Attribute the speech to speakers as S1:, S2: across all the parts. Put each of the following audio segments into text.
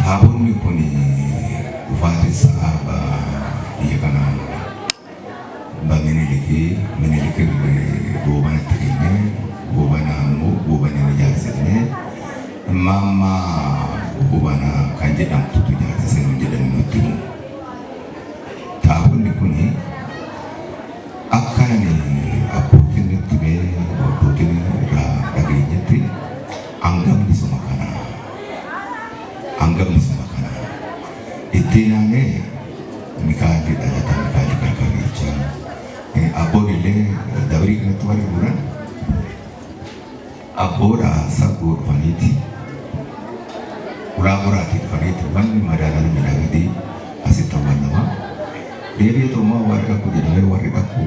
S1: taabonni kun dhufaatii sa'aaba biyya kanaa Minilik goobanatti kennee goobana immoo goobana ijaarsifnee mamma goobana kan jedhamtutu ijaarsise nu jedhanii nutti himu. Taabonni kun akka abbootiin itti bee abbootiin irraa dhageenyetti hangafni suma kana ittiin aanee Mikaayil dhalataa Mikaayil Karkarreechaa abboonillee dabarii kanatti warri bu'uuran abboodha saggoo dhufaniiti ulaa boraatii dhufaniiti wanni madaalaa midhaagidii asitti hawwannamaa deebi'eetoomaa warri dhaquu jedhamee warri dhaquu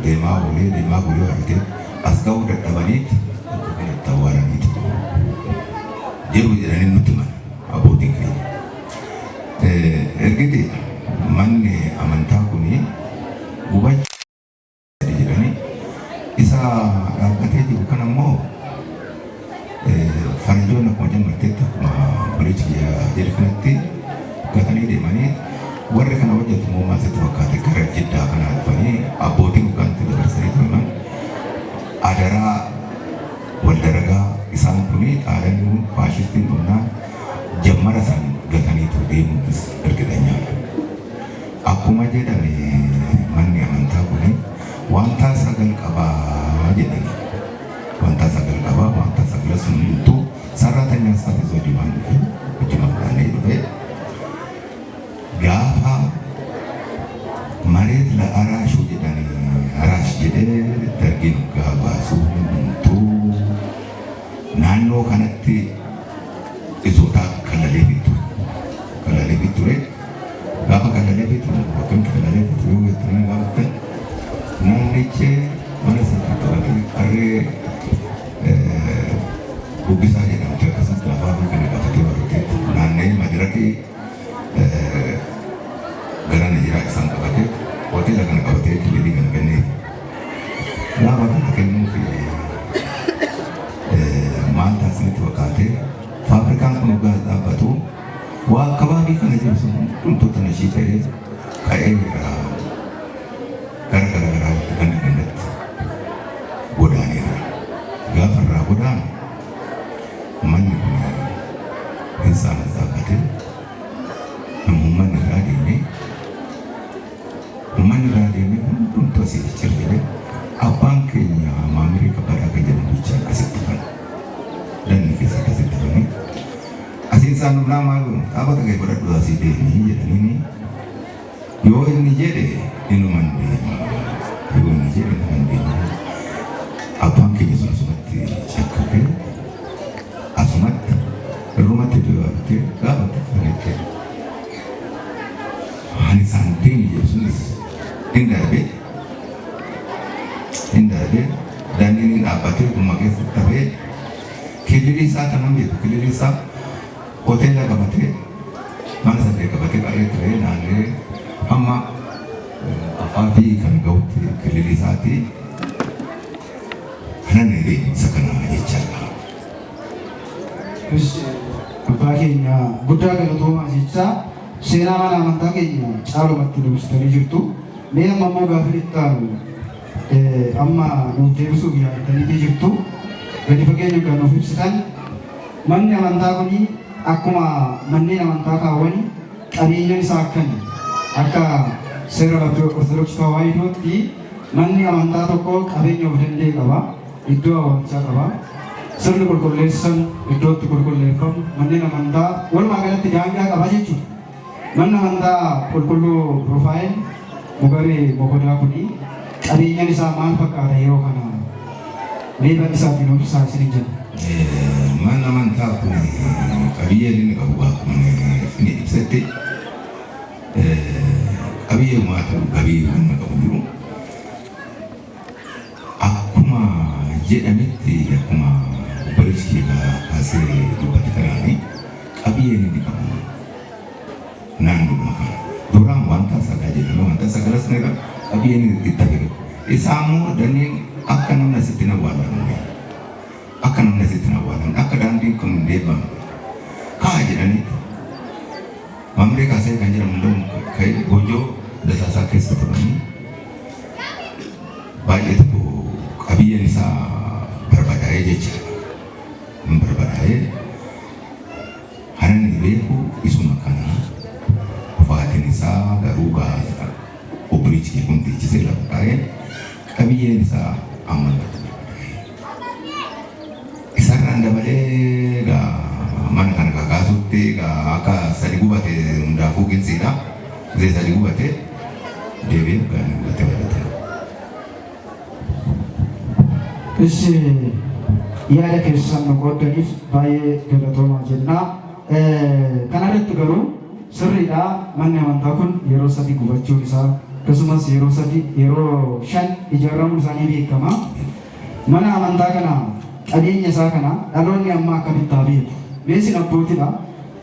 S1: deemaa golee warri as ga'uu dadhabaniiti kanatti awwaalaniiti jiru jedhanii nutti himan abbootiin keenya. Ergiti manni amantaa kuni gubachuu isa dhaabbatee jiru kan ammoo faranjoonni akkuma jammarteetti akkuma barichi jedhe kanatti gatanii deemanii warri kana hojjetu immoo maasitti fakkaate gara Jiddaa kana dhufanii abbootiin kanatti dabarsanii himan adaraa waldaragaa isaan kuni dhaadannoo faashistiin dhumnaan jammara isaan gataniitu deemuunis ergidhanyaadha. Akkuma jedhame manni amantaa kuni wanta sagal qabaa jedhani wanta sagal qabaa wanta sagala sunnitu sarratanya isaati zodiman hojima fudhannee dhufe gaafa mareet la araashu jedhani araash jedhee dargin gaabaasu hundumtuu naannoo kanatti isoota kalalee bitture gaafa kalalee bitture wakkamti kalalee bitture wettuun gaafatan naannichi mana sana qabatee qarree guggisaa jedhamte akkasumas lafaa fi kana qabatee barate naannee madirakii garana jiraa isaan qabatee hoteela kana qabatee kililii kana kennee gaafa kana kennuu fi maal taasisanitti fakkaatee faabirikaan kun dhugaa dhaabbatu waa akabaabii kana jiru sun hundumtoota nashii ta'ee ka'ee gara gandatti godaaneera. Gaafa irraa godaane manni kun insaan dhaabbatee uummanni irraa deemee hundumtuu asii cirjire abbaan keenya maamirii kabbadaa kan jedhamu bichaan asitti dhufan. Danni keessatti asitti dhufanii asiin isaan dhufnaa maal godhu dhaabata gadi godhadhu asii deemii jedhanii yoo inni jedhe inuman deema yoo inni jedhe inuman deema abbaan keenya sun asumatti cakkabee asumatti irrumatti du'aatee gaafate fudhatte ani isaan deemi jedhu sunis hin darbee daandiin dhaabbatee dhumma keessatti hafee kililii isaa kanan beeku kililii isaa hoteela qabatee mana saddeet qabatee qarree turee naannee amma afaa fi kan ga'utti kililii isaatii kanan isa kana jechaadha.
S2: Abbaa keenya guddaa galatoomaa jechaa seenaa mana amantaa keenya caalumatti dubbistanii jirtu. Mee amma immoo gaafa ittaanu amma nuuf deebisuuf yaadattanii jirtu gadi fageenya kan nuuf ibsitan manni amantaa kuni akkuma manneen amantaa kaawwanii qabeenyaan isaa akkami akka seera ortodoksii tawaahidootti manni amantaa tokko qabeenya of danda'e qaba iddoo awwaalchaa qaba sirni qulqulleessan iddootti qulqulleeffamu manneen amantaa walumaa galatti daangaa qaba jechuudha. Manni amantaa qulqulluu Rufaa'el Mugaree Bokodaa kuni qabeenyaan isaa maal fakkaata yeroo kana meeqa isaatiin obsaa isin jedhu.
S1: Manni amantaa kun qabiyyeen inni qabu akkuma inni ibsatti qabiyyee uumaatu qabiyyee inni qabu jiru akkuma jedhametti akkuma barichi kaasee dubbate kanaani qabiyyeen inni qabu naannoo kana duraan wanta sagaa jedhame wanta sagalas nega qabiyyeen itti tafe isaamoo danneen akka namni asitti na waalamu akka namni asitti na waalamu akka daandiin kun deebi'amu kaa jedhanii Amerika saya kan jalan mendung kayak gojo desa sakit seperti ini. Baik itu kabiya nisa berbadai jecha, berbadai. Haran ibeku isu makanan. Fahati nisa garuba obrich kunti cise lakukan. Kabiya nisa aman berbadai. Isaran anda balik ga mana kan kakasuti ga aka sadi gubate unda kukin sida ze sadi gubate dewi kan gubate wadate.
S2: Isi yaada keessan qoodaniif baay'ee galatoomaa jenna. Kanarratti garuu sirriidha manni amantaa kun yeroo sadii gubachuun isaa akkasumas yeroo shan ijaaramuun isaanii beekama. Mana amantaa kana qabeenya isaa kana dhaloonni amma akkamitti haa beeku? Meeshaan abbootiidha.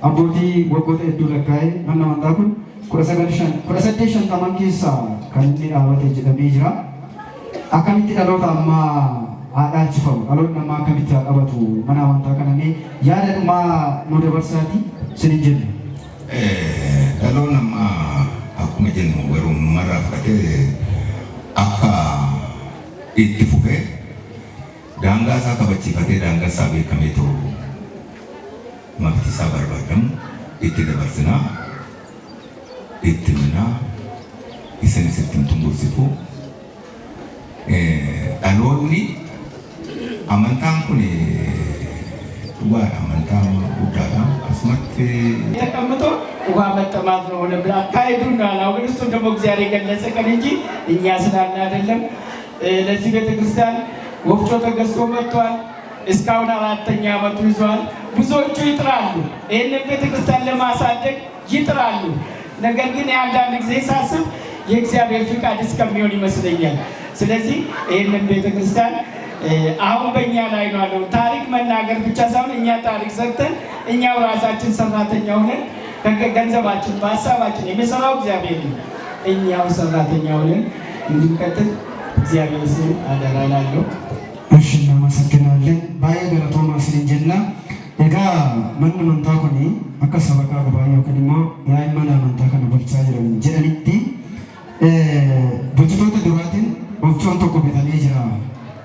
S2: Abbootii waggoota hedduu lakkaa'ee manni amantaa kun 1850 keessa kan inni dhaabate jedhamee jira. Akkamitti dhaloota ammaa dhaalchifamu dhaloonni ammaa akkamitti haa qabatu mana amantaa kana mee yaada dhumaa nu dabarsaati isin jenna.
S1: Dhaloonni ammaa akkuma jennu garuu numarraa fudhatee akka itti fufee daangaa isaa kabachiifatee daangaa isaa beekamee ta'u maqti isaa barbaadamu itti dabarsinaa itti minaa isinis ittiin tumbursitu dhaloonni amantaan kun dhugaadha amantaa guddaadha asumatti
S3: ተቀምጦ ውሃ መጠማት ነው ሆነ ብላ ካይዱና ነው ግን እሱ ደግሞ እግዚአብሔር የገለጸ ቀን እንጂ እኛ ስላልን አይደለም። ለዚህ ቤተክርስቲያን ወፍጮ ተገዝቶ መጥቷል። እስካሁን 4ኛ ዓመቱ ይዟል። ብዙዎቹ ይጥራሉ፣ ይህንን ቤተክርስቲያን ለማሳደግ ይጥራሉ። ነገር ግን የአንዳንድ ጊዜ ሳስብ የእግዚአብሔር ፍቃድ እስከሚሆን ይመስለኛል። ስለዚህ ይህንን ቤተክርስቲያን አሁን በእኛ ላይ ነው ያለው። ታሪክ መናገር ብቻ ሳይሆን እኛ ታሪክ ሰርተን እኛው ራሳችን ሰራተኛ ሆነን ገንዘባችን በሀሳባችን የሚሰራው እግዚአብሔር ነው። እኛው ሰራተኛ ሆነን እንድንቀጥል እግዚአብሔር ስም አደራ እላለሁ።
S2: እሺ እናመሰግናለን። ባየ ገለቶማ ስለጀና እጋ መን መንታ ኮኒ አካ ሰበካ ጉባኤ ከዲሞ ያይመና መንታ ከነ bulchaa jiran jedhanitti bulchitoota duraatiin obchoon tokko bitamee jira.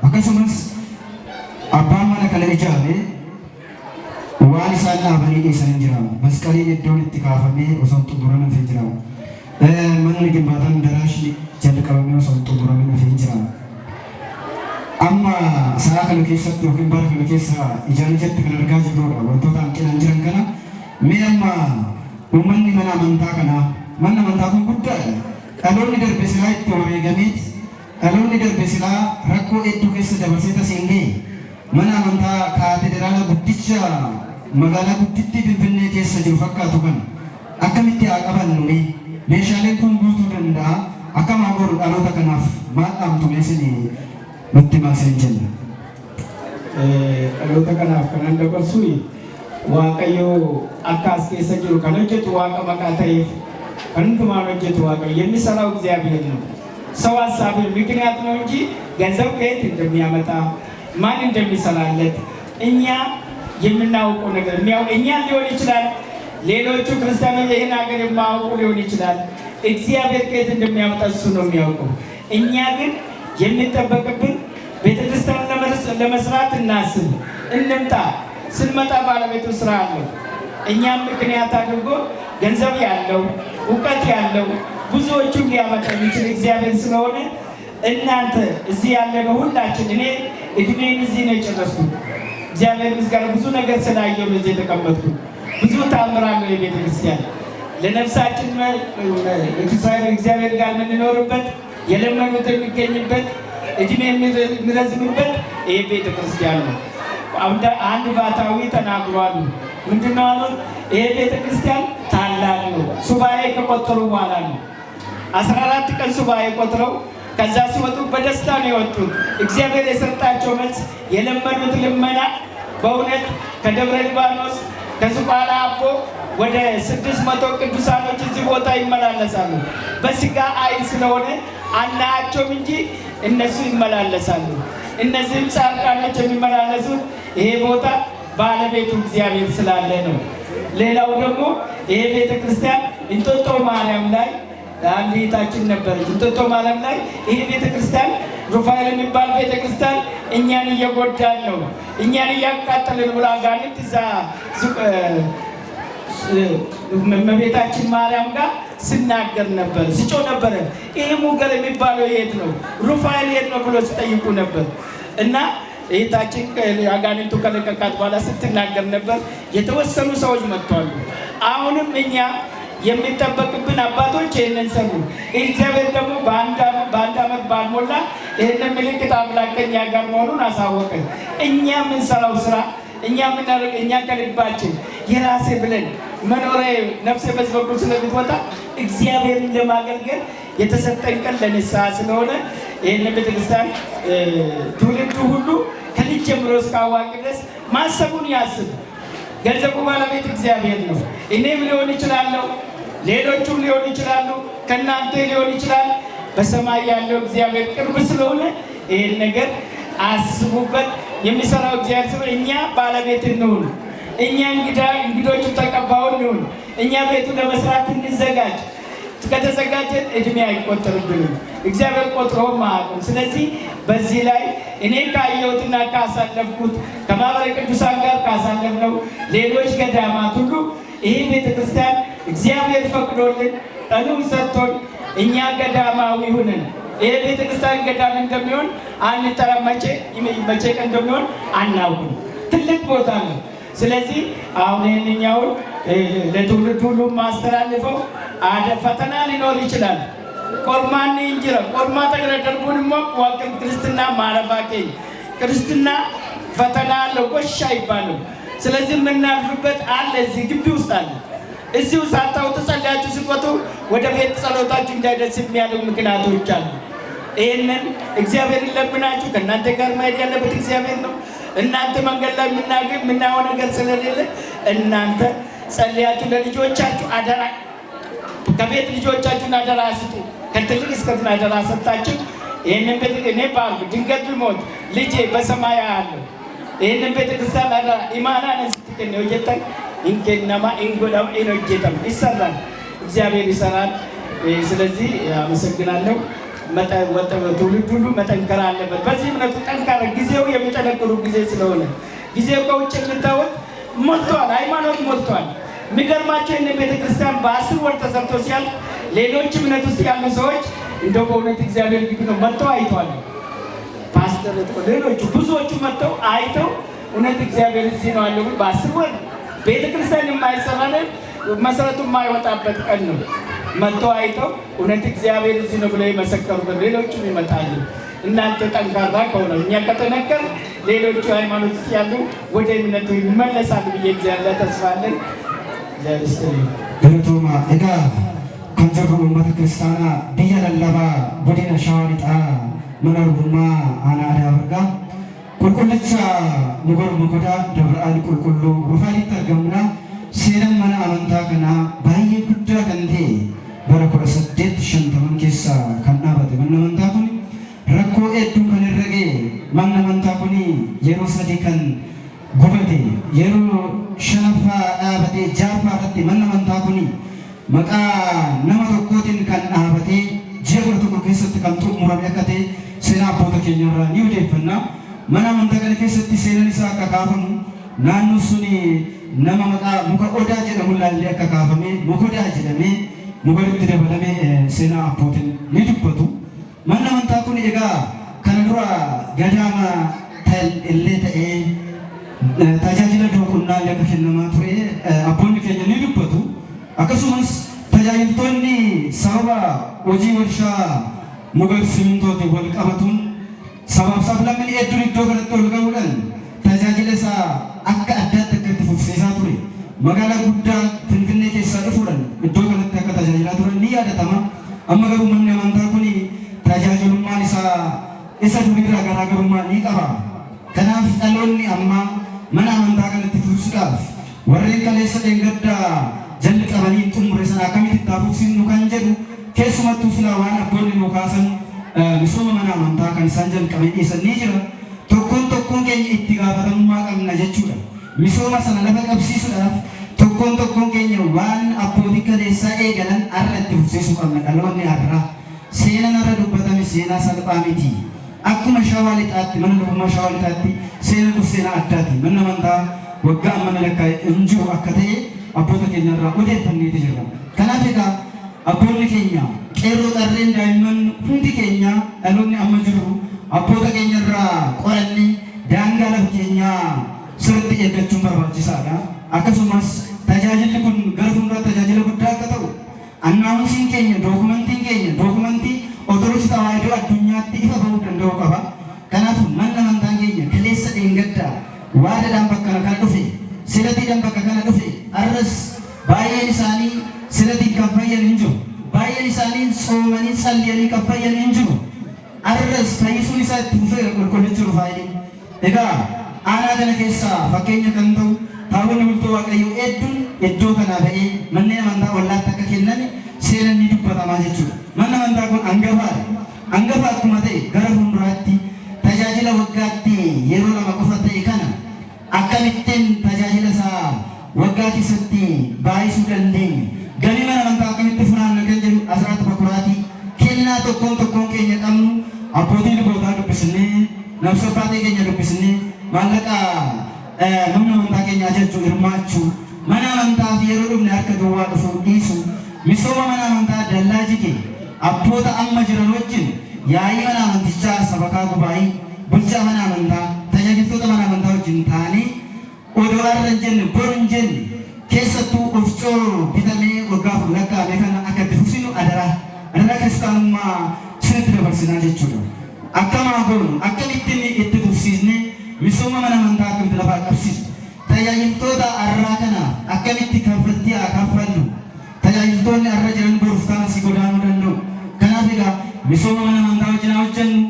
S2: Akkasumas abbaan mana kana ijaare waan isaan dhaabanii dhiyeessan jira. Masqaliin iddoon itti kaafamee osoo xumuramee hafee jira. Manni gimbaataan daraashni jalqabamee osoo xumuramee hafee jira. Amma sa'a kana keessatti yookiin bara kana keessa ijaan ijatti kan argaa jirrudha. Wantoota hanqinaan jiran kana mee amma uummanni mana amantaa kana manni amantaa kun guddaadha. Dhaloonni darbe silaa itti wareegameet dhaloonni darbe silaa rakkoo hedduu keessa dabarsee tasiin ga'e mana amantaa kaatedraala guddicha magaalaa gudditti Finfinnee keessa jiru fakkaatu kana akkamitti haa qabannu meeshaaleen kun guutuu danda'a akkam haa godhu dhaloota kanaaf maal dhaamtu meesini nutti maasin jenna.
S3: Dhaloota kanaaf kanan dabarsu waaqayyoo akka as keessa jiru kan hojjetu waaqa maqaa ta'eef kan hundumaan hojjetu waaqayyo የሚሰራው እግዚአብሔር ነው። ሰው ሀሳብ ምክንያት ነው እንጂ ገንዘብ ከየት እንደሚያመጣ ማን እንደሚሰራለት እኛ የምናውቀው ነገር እኛ ሊሆን ይችላል። ሌሎቹ ክርስቲያኖች ይህን ሀገር የማያውቁ ሊሆን ይችላል። እግዚአብሔር ከየት እንደሚያመጣ እሱ ነው የሚያውቀው። እኛ ግን የሚጠበቅብን ቤተክርስቲያን ለመስራት እናስብ፣ እንምጣ። ስንመጣ ባለቤቱ ስራ አለው። እኛም ምክንያት አድርጎ ገንዘብ ያለው እውቀት ያለው ብዙዎቹን ሊያመጣ የሚችል እግዚአብሔር ስለሆነ እናንተ እዚህ ያለነው ሁላችን እኔ እድሜን እዚህ ነው የጨረስኩት። እግዚአብሔር ምስጋና ብዙ ነገር ስላየው ነው እዚህ የተቀመጥኩት። ብዙ ታምራለሁ የቤተ ክርስቲያን ለነፍሳችን እግዚአብሔር ጋር የምንኖርበት የለመኑት የሚገኝበት እድሜ የሚረዝምበት ይሄ ቤተ ክርስቲያን ነው። አንድ ባታዊ ተናግሯል። ምንድነው አሉት? ይሄ ቤተ ክርስቲያን ታላቅ ነው። ሱባኤ ከቆጠሩ በኋላ ነው 14 ቀን ሱባኤ ቆጥረው ከዛ ሲወጡ በደስታ ነው የወጡት። እግዚአብሔር የሰጣቸው መልስ የለመኑት ልመና በእውነት ከደብረ ሊባኖስ ከዝቋላ አቦ ወደ 600 ቅዱሳኖች እዚህ ቦታ ይመላለሳሉ። በስጋ አይን ስለሆነ አናያቸውም እንጂ እነሱ ይመላለሳሉ። እነዚህም ጻድቃኖች የሚመላለሱት ይሄ ቦታ ባለቤቱ እግዚአብሔር ስላለ ነው። ሌላው ደግሞ ይሄ ቤተክርስቲያን እንጦጦ ማርያም ላይ አንድ እህታችን ነበረች። እንጦጦ ማርያም ላይ ይሄ ቤተክርስቲያን ሩፋኤል የሚባል ቤተክርስቲያን እኛን እየጎዳን ነው፣ እኛን እያቃጠልን ብላ አጋንንት እዛ እመቤታችን ማርያም ጋር ስናገር ነበር፣ ስጮ ነበረ። ይሄ ሙገር የሚባለው የት ነው? ሩፋኤል የት ነው ብሎ ሲጠይቁ ነበር። እና እህታችን አጋንንቱ ከለቀቃት በኋላ ስትናገር ነበር። የተወሰኑ ሰዎች መጥተዋል። አሁንም እኛ የሚጠበቅብን አባቶች ይህንን ሰሩ። እግዚአብሔር ደግሞ በአንድ ዓመት ባልሞላ ይህንን ምልክት አምላክ ከእኛ ጋር መሆኑን አሳወቀን። እኛ የምንሰራው ስራ እኛ ከልባችን የራሴ ብለን መኖሪያ ነፍሴ በዚህ በኩል ስለምትወጣ እግዚአብሔርን ለማገልገል የተሰጠን ቀን ለንስሐ ስለሆነ ይህንን ቤተክርስቲያን ትውልዱ ሁሉ ከልጅ ጀምሮ እስከ አዋቂ ድረስ ማሰቡን ያስብ። ገንዘቡ ባለቤት እግዚአብሔር ነው። እኔም ሊሆን ይችላለሁ፣ ሌሎቹም ሊሆን ይችላሉ፣ ከእናንተ ሊሆን ይችላል። በሰማይ ያለው እግዚአብሔር ቅርብ ስለሆነ ይህን ነገር አስቡበት። የሚሰራው እግዚአብሔር ስለሆነ እኛ ባለቤት እንሁን፣ እኛ እንግዶቹ ተቀባዩ እንሁን፣ እኛ ቤቱ ለመስራት እንዘጋጅ። ከተዘጋጀን እድሜ አይቆጠርብንም፣ እግዚአብሔር ቆጥሮም አያውቅም። ስለዚህ በዚህ ላይ እኔ ካየሁትና ካሳለፍኩት ከማህበረ ቅዱሳን ጋር ካሳለፍነው ሌሎች ገዳማት ሁሉ ይህ ቤተክርስቲያን እግዚአብሔር ፈቅዶልን ቀኑን ሰጥቶን እኛ ገዳማዊ ሁነን ይህ ቤተክርስቲያን ገዳም እንደሚሆን አንጠራም። መቼ ቀን እንደሚሆን አናውቅም። ትልቅ ቦታ ነው። ስለዚህ አሁን ይህንኛውን ለትውልድ ሁሉ ማስተላልፈው ፈተና ሊኖር ይችላል። ቆርማን እንጅራ ቆርማ ተገረ ደርቡን ዋቅም ክርስትና ማለፋቀኝ ክርስትና ፈተና አለው፣ ጎሽ አይባልም። ስለዚህ የምናልፍበት አለ፣ እዚህ ግቢ ውስጥ አለ። እዚሁ ሳታውጡ ጸልያችሁ ስትወጡ ወደ ቤት ጸሎታችሁ እንዳይደርስ የሚያደርጉ ምክንያቶች አሉ። ይህንን እግዚአብሔርን ለምናችሁ ከእናንተ ጋር መሄድ ያለበት እግዚአብሔር ነው። እናንተ መንገድ ላይ የምናየው ነገር ስለሌለ እናንተ ጸልያችሁ ለልጆቻችሁ አደራ፣ ከቤት ልጆቻችሁን አደራ ስጡ። ከትልቅ እስከ ትን አደራ ሰጣችሁ። ይህንን ቤተክርስቲያን እኔ ባልኩ ድንገት ቢሞት ልጄ በሰማይ አለው። ይህንን ቤተክርስቲያን አደራ ኢማናን ስትቀን ነው የጀጠን እንከናማ እንጎዳው ኢኖጀተም ይሰራል፣ እግዚአብሔር ይሰራል። ስለዚህ አመሰግናለሁ። ትውልድ ሁሉ መጠንከር አለበት። በዚህ እምነቱ ጠንካራ ጊዜው የሚጠነክሩ ጊዜ ስለሆነ ጊዜው ከውጭ የምታወቅ ሞልቷል፣ ሃይማኖት ሞልቷል። የሚገርማቸው ይህንን ቤተክርስቲያን በ10 ወር ተሰርቶ ሲያልቅ ሌሎች እምነት ውስጥ ያሉ ሰዎች እንደው በእውነት እግዚአብሔር ግቢ ነው መጥተው አይተዋል። ፓስተር ሌሎቹ ብዙዎቹ መጥተው አይተው እውነት እግዚአብሔር እዚህ ነው አለው። በ10 ወር ቤተክርስቲያን የማይሰራለን መሰረቱ የማይወጣበት ቀን ነው። መጥተው አይተው እውነት እግዚአብሔር እዚህ ነው ብለው የመሰከሩበት ሌሎቹም ይመጣሉ። እናንተ ጠንካራ ከሆነ እኛ ከተነከር ሌሎቹ ሃይማኖት ውስጥ ያሉ ወደ እምነቱ ይመለሳሉ ብዬ እግዚአብሔር ተስፋ አለን።
S2: ገለቶማ እጋ ከንጀሩ ኡመተ ክርስቲያና ብያ ለለባ ጎዲና ሻዋሊጣ መናሩማ አናዳ አርጋ ቁልቁልቻ ንጎር መኮዳ ደብረአል ቁልቁሉ ሩፋሊ ተርገምና ሴረም መና አመንታ ከና ባየ ጉዳ ከንቴ በረኮረ ሰደት ሸንተመን ኬሳ ከናበተ መነመንታ ኩኒ ረኮ ኤዱ ከነረጌ መነመንታ ኩኒ የሮ ሰዲ ከን ጉበቴ የሮ ሸነፋ ዳበቴ ጃፋ ተቲ መነመንታ ኩኒ መቃ ነመ tokkotin kan dhaabate jeebota tokko keessatti kan xumurame akka ta'e seenaa abboota keenyarraa ni odeeffanna. Mana amantaa kana keessatti seenaan isaa akka kaafamu naannoo suni nama maqaa muka odaa jedhamu ilaallee akka kaafame muka odaa jedhamee mukatti dabalamee seenaa abbootiin ni dubbatu. Manni amantaa kun egaa kana dura gadaama illee ta'ee tajaajila doqonnaa illee akka kennamaa ture abboonni keenya ni dubbatu. Akkasumas tajaajiltoonni sababa hojii warshaa muka simintootiin wal qabatuun sabaaf sablamni hedduun iddoo kanatti ol gahuudhaan tajaajila isaa akka addaatti akka itti fufsiisaa ture. Magaalaa guddaa Finfinnee keessaa dhufuudhaan iddoo kanatti akka tajaajilaa turan ni yaadatama. Amma garuu manni amantaa kun tajaajilummaan isaa isa durirraa garaagarummaa ni qaba. Kanaaf dhaloonni amma mana amantaa kanatti fufsiisuudhaaf warreen kaleessa dheengaddaa jalli qabanii xumure sana akkamitti taafufsiisnu kan jedhu keessumattuu silaa waan abboonni nu kaasan misooma mana amantaa kan isaan jalqabanii dhiyeessan ni jira. Tokkoon keenya itti gaafatamummaa qabna jechuudha. Misooma sana lafa qabsiisuudhaaf tokkoon keenya waan abbootii kaleessaa eegalan arratti hubsiisuu qabna. Dhaloonni har'aa seenaan irra dubbatame seenaa salphaa miti. Akkuma shawaa lixaatti mana lubummaa shawaa lixaatti seenaan seenaa addaati. Manni amantaa waggaa amma lakkaa'e hin jiru akka ta'e abboota keenya irraa odeeffanneeti jirra. Kanaaf egaa abboonni keenya qeerroo qarreen daa'imman hundi keenya dhaloonni amma jiru abboota keenya irraa qoranni daangaa lafa keenyaa sirriitti eeggachuun barbaachisaadha. Akkasumas tajaajilli kun gara fuulduraa tajaajila guddaa akka ta'u annaamusiin keenya dookumentii Ortodoksii tawaahidoo addunyaatti ifa bahuu danda'u qaba. Kanaaf manni amantaa keenya kaleessa dheengaddaa waadaadhaan bakka kana dhufe silatiidhaan bakka kana dhufe arras baay'een isaanii silatiin kan fayyan hin jiru. Baay'een isaanii soomanii salliyanii kan fayyan hin jiru. Arras fayyisuun isaa itti fufee qulqullichi rufaayini. Egaa aanaa kana keessaa fakkeenya kan ta'u taabonni bultoo Waaqayyoo hedduun iddoo kanaa ba'ee manneen amantaa wallaatti akka kennan seenaan ni dubbatamaa jechuudha. Manni amantaa kun hangafaadha. Hangafa akkuma ta'e gara fuulduraatti tajaajila waggaatti yeroo lama qofa ta'e kana akkamittiin tajaajila isaa waggaa keessatti baay'isuu dandeenya. Galii mana amantaa akkamitti funaanna kan jedhu asirratti bakuraatii kennaa tokkoon keenya qabnu abbootii lubootaa dubbisnee nabsabbaatee keenya dubbisnee maallaqa mana amantaa keenya ajajjuu hirmaachuu mana amantaa fi yeroo dhumne harka duwwaa dhufuu dhiisu misooma mana amantaa dallaa jige abboota amma jiran wajjin yaa'ii mana amantichaa sabakaa gubaa'ii bulchaa mana amantaa tajaajiltoota mana amantaa wajjin taanii odoo arra hin jenne boru hin jenne keessattuu ofcoo bitamee waggaa lakkaa'ame kana akka itti fufsinu adaraa kiristaanummaa sinitti dabarsinaa jechuudha. Akkamaa goonu akkamittiin itti fufsiisnee misooma mana amantaa akkamitti lafaa qabsiisu tajaajiltoota arraa kana akkamitti kaffaltii haa kaffallu tajaajiltoonni arra jiran boruuf kana si godaanuu danda'u. Kanaaf egaa misooma mana amantaa wajjin hojjennu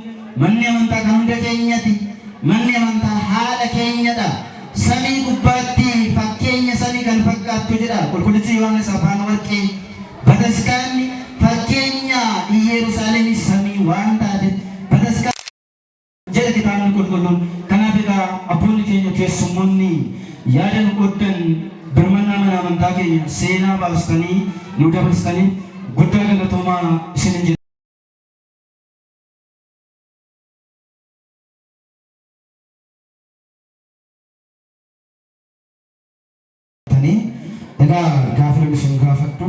S2: manni amantaa kan hunda keenyati. Manni amantaa haadha keenyadha. Samii gubbaatti fakkeenya samii kan fakkaattu jedha qulqullichi Yohaannis afaan warqee. Bataskaanni fakkeenya Yerusaalem samii waan taate bataskaanni jedha kitaabni qulqulluun. Kanaaf egaa abboonni keenya keessummoonni yaada nu qoddan birmannaa mana amantaa keenya seenaa baastanii nu dabarsitanii guddaa galatoomaa isinin jedha. Egaa gaafa sun gaafadhu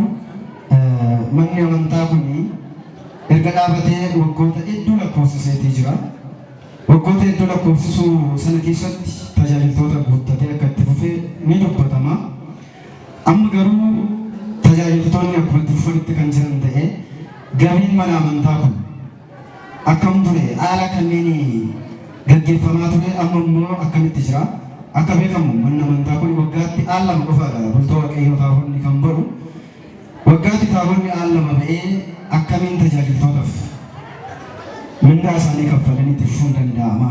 S2: manni amantaa kun erga dhaabatee waggoota hedduu lakkoofsiseetii jira. Waggoota hedduu lakkoofsisuu sana keessatti tajaajiltoota guuttatee akka itti fufee ni dubbatama. Amma garuu tajaajiltoonni akkuma itti fufanitti kan jiran ta'e galiin mana amantaa kun akkam ture haala kanneen gaggeeffamaa ture amma immoo akkamitti jira. Akka beekamu manni amantaa kun waggaatti al lama qofaadha bultoo Waaqayyoo taabonni kan baru. Waggaatti taabonni al lama ba'ee akkamiin tajaajiltootaaf mindaa isaanii kaffalanii itti fufuun danda'ama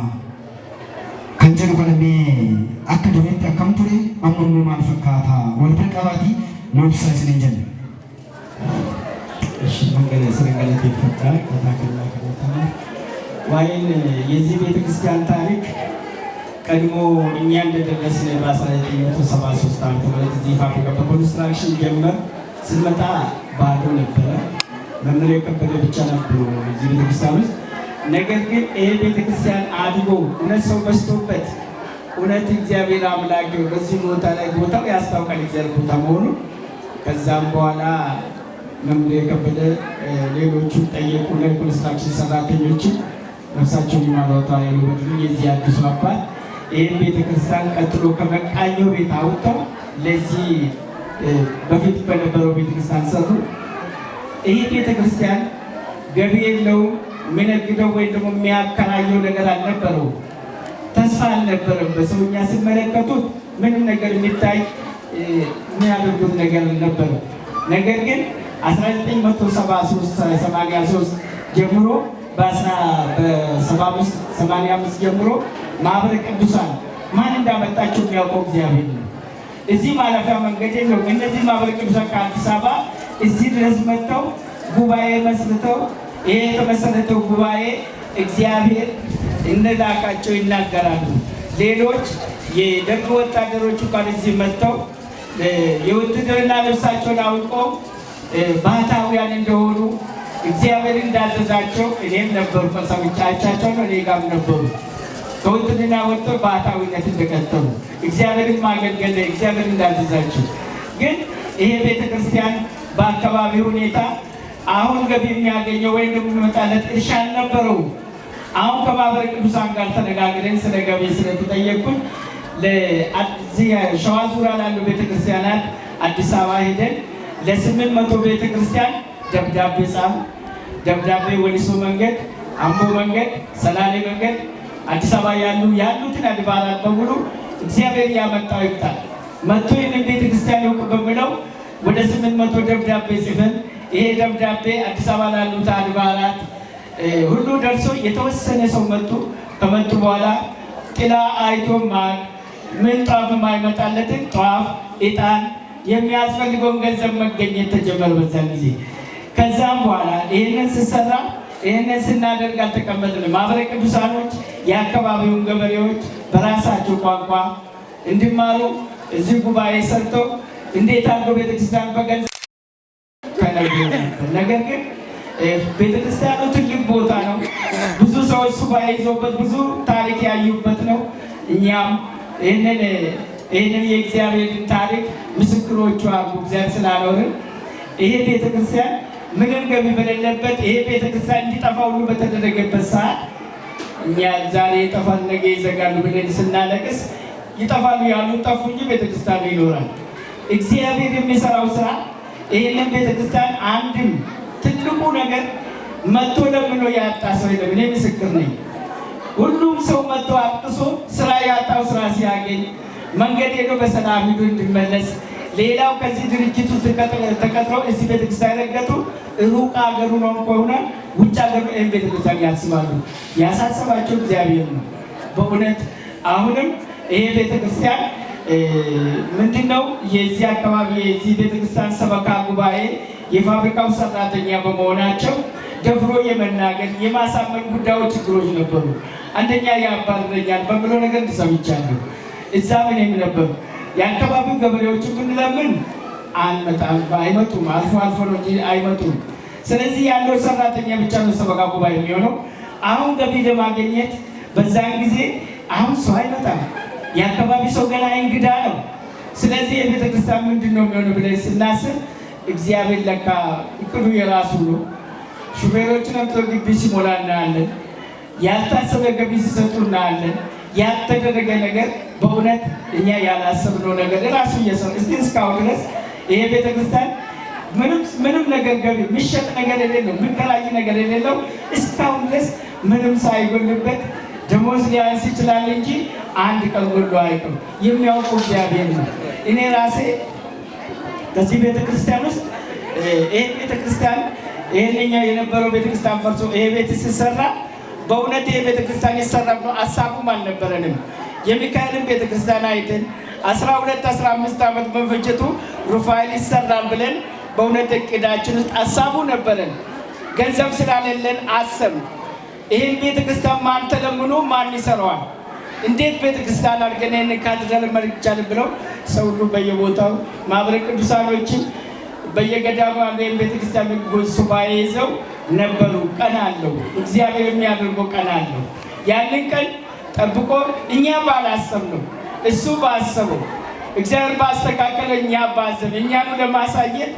S2: kan jedhu kana mee akka duriitti akkam ture amma immoo maal fakkaata wal bira qabaatii nu ibsaa isiniin jenna.
S3: Mangala sering galateeffachaa kataa kennaa kadhatanii waa'een የዚህ ቤተ ክርስቲያን ታሪክ ቀድሞ እኛ እንደደረስን በ1973 ዓመተ ምህረት እዚህ ፋብሪካ በኮንስትራክሽን ጀመር ስንመጣ ባዶ ነበረ። መምህር የከበደ ብቻ ነበሩ እዚህ ቤተክርስቲያን ውስጥ። ነገር ግን ይሄ ቤተክርስቲያን አድጎ እውነት ሰው በዝቶበት እውነት እግዚአብሔር አምላክ በዚህ ቦታ ላይ ቦታው ያስታውቃል እግዚአብሔር ቦታ መሆኑን። ከዛም በኋላ መምህር የከበደ ሌሎቹን ጠየቁ። ለኮንስትራክሽን ሰራተኞችን ነፍሳቸውን ይማረዋታ ያሉበትን የዚህ አዲሱ አባት ይህን ቤተክርስቲያን ቀጥሎ ከመቃኘው ቤት አውጥተው ለዚህ በፊት በነበረው ቤተክርስቲያን ሰሩ። ይህ ቤተክርስቲያን ገቢ የለውም፣ የሚነግደው ወይም ደግሞ የሚያከራየው ነገር አልነበረው፣ ተስፋ አልነበረም። በሰውኛ ሲመለከቱት ምንም ነገር የሚታይ የሚያደርጉት ነገር አልነበረም። ነገር ግን 1973 ጀምሮ በ85 ጀምሮ ማህበረ ቅዱሳን ማን እንዳመጣቸው የሚያውቀው እግዚአብሔር ነው። እዚህ ማለፊያ መንገድ የለውም። እነዚህ ማህበረ ቅዱሳን ከአዲስ አበባ እዚህ ድረስ መጥተው ጉባኤ መስርተው ይሄ የተመሰረተው ጉባኤ እግዚአብሔር እንደላካቸው ይናገራሉ። ሌሎች የደርግ ወታደሮቹ ጋር እዚህ መጥተው የውትድርና ልብሳቸውን አውልቀው ባህታውያን እንደሆኑ እግዚአብሔር እንዳዘዛቸው እኔም ነበርኩ። ሰምቻቸው ነው። እኔ ጋር ነበሩ። ከውትድርና ወጥተው ባህታዊነት እንደቀጠሉ እግዚአብሔርን ማገልገል እግዚአብሔር እንዳዘዛቸው። ግን ይሄ ቤተክርስቲያን በአካባቢ ሁኔታ አሁን ገቢ የሚያገኘው ወይም ደግሞ የሚመጣለት እርሻ አልነበረው። አሁን ከማህበረ ቅዱሳን ጋር ተነጋግረን ስለ ገቢ ስለተጠየቅኩኝ ለዚህ ሸዋ ዙሪያ ላሉ ቤተክርስቲያናት አዲስ አበባ ሄደን ለ800 ቤተክርስቲያን ደብዳቤ ጻፍ። ደብዳቤ ወሊሶ መንገድ፣ አምቦ መንገድ፣ ሰላሌ መንገድ፣ አዲስ አበባ ያሉትን አድባራት በሙሉ እግዚአብሔር ያመጣው ይጣል መጥቶ ይህንን ቤተክርስቲያን ይውቅ በሚለው ወደ 800 ደብዳቤ ጽፈን ይሄ ደብዳቤ አዲስ አበባ ላሉት አድባራት ሁሉ ደርሶ የተወሰነ ሰው መጡ። ከመጡ በኋላ ጥላ አይቶ ምንጣፍ የማይመጣለትን ጧፍ፣ ዕጣን የሚያስፈልገውን ገንዘብ መገኘት ተጀመረ በዛን ጊዜ። ከዛም በኋላ ይህንን ስሰራ ይህንን ስናደርግ አልተቀመጥንም። ማህበረ ቅዱሳኖች የአካባቢውን ገበሬዎች በራሳቸው ቋንቋ እንዲማሩ እዚህ ጉባኤ ሰርተው እንዴት አድርጎ ቤተክርስቲያን በገንዘብ ነገር ግን ቤተክርስቲያኑ ትልቅ ቦታ ነው። ብዙ ሰዎች ሱባኤ ይዘውበት ብዙ ታሪክ ያዩበት ነው። እኛም ይህንን የእግዚአብሔርን ታሪክ ምስክሮቹ አሉ። እግዚአብሔር ስላኖርን ይሄ ቤተክርስቲያን ምንም ገቢ በሌለበት ይሄ ቤተክርስቲያን እንዲጠፋ ሁሉ በተደረገበት ሰዓት እኛ ዛሬ ይጠፋል ነገ ይዘጋሉ ብለን ስናለቅስ ይጠፋሉ ያሉ ጠፉ እንጂ ቤተክርስቲያኑ ይኖራል። እግዚአብሔር የሚሰራው ስራ ይህንን ቤተክርስቲያን አንድም ትልቁ ነገር መጥቶ ለምኖ ያጣ ሰው የለም። እኔ ምስክር ነኝ። ሁሉም ሰው መጥቶ አቅሶ ስራ ያጣው ስራ ሲያገኝ መንገድ ሄዶ በሰላም ሂዶ እንዲመለስ፣ ሌላው ከዚህ ድርጅት ውስጥ ተቀጥረው እዚህ ቤተክርስቲያን ረገጡ ሩቅ አገሩ ነው ከሆነ ውጭ አገሩ ይህን ቤተክርስቲያን ያስባሉ። ያሳሰባቸው እግዚአብሔር ነው በእውነት። አሁንም ይሄ ቤተክርስቲያን ምንድነው የዚህ አካባቢ የዚህ ቤተክርስቲያን ሰበካ ጉባኤ የፋብሪካው ሰራተኛ በመሆናቸው ደፍሮ የመናገር የማሳመን ጉዳዮች ችግሮች ነበሩ። አንደኛ ያባረኛል በሚለው ነገር ተሰምቻለሁ። እዛ ምን ነበር የአካባቢው ገበሬዎች ብንለምን አንመጣም አይመጡም፣ አልፎ አልፎ ነው እንጂ አይመጡም። ስለዚህ ያለው ሰራተኛ ብቻ ነው ሰበካ ጉባኤ የሚሆነው። አሁን ገቢ ለማግኘት በዛን ጊዜ አሁን ሰው አይመጣም። የአካባቢ ሰው ገና እንግዳ ነው። ስለዚህ የቤተክርስቲያን ምንድን ነው የሚሆነው ብለን ስናስብ እግዚአብሔር ለካ እቅዱ የራሱ ነው። ሹፌሮችን አምጥቶ ግቢ ሲሞላ እናያለን። ያልታሰበ ገቢ ሲሰጡ እናያለን። ያልተደረገ ነገር በእውነት እኛ ያላሰብነው ነገር ራሱ እየሰራ እስካሁን ድረስ ይሄ ቤተክርስቲያን ምንም ነገር ገቢ የሚሸጥ ነገር የሌለው የሚከራይ ነገር የሌለው እስካሁን ድረስ ምንም ሳይጎልበት ደሞዝ ሊያንስ ይችላል እንጂ አንድ ቀን ጎሎ አይቀርም። የሚያውቁ እግዚአብሔር ነው። እኔ ራሴ ከዚህ ቤተክርስቲያን ውስጥ ይሄ ቤተክርስቲያን ይሄንኛው የነበረው ቤተክርስቲያን ፈርሶ ይሄ ቤት ሲሰራ በእውነት ይሄ ቤተክርስቲያን ይሰራል ነው ሀሳቡም አልነበረንም። የሚካኤልን ቤተክርስቲያን አይተን 12-15 ዓመት በመፈጀቱ ሩፋኤል ይሰራል ብለን በእውነት እቅዳችን ውስጥ ሀሳቡ ነበረን። ገንዘብ ስላሌለን አሰብን። ይህን ቤተክርስቲያን ማን ተለምኖ ማን ይሰራዋል? እንዴት ቤተክርስቲያን አድርገን ይህን ካቴድራል መርቻል ብለው ሰው ሁሉ በየቦታው ማህበረ ቅዱሳኖችም በየገዳሙ ይህን ቤተክርስቲያን ሱባኤ ይዘው ነበሩ። ቀን አለው እግዚአብሔር የሚያደርገው ቀን አለው። ያንን ቀን ጠብቆ እኛ ባላሰብነው እሱ ባሰበው እግዚአብሔር ባስተካከለ እኛ ባዘን እኛኑ ለማሳየት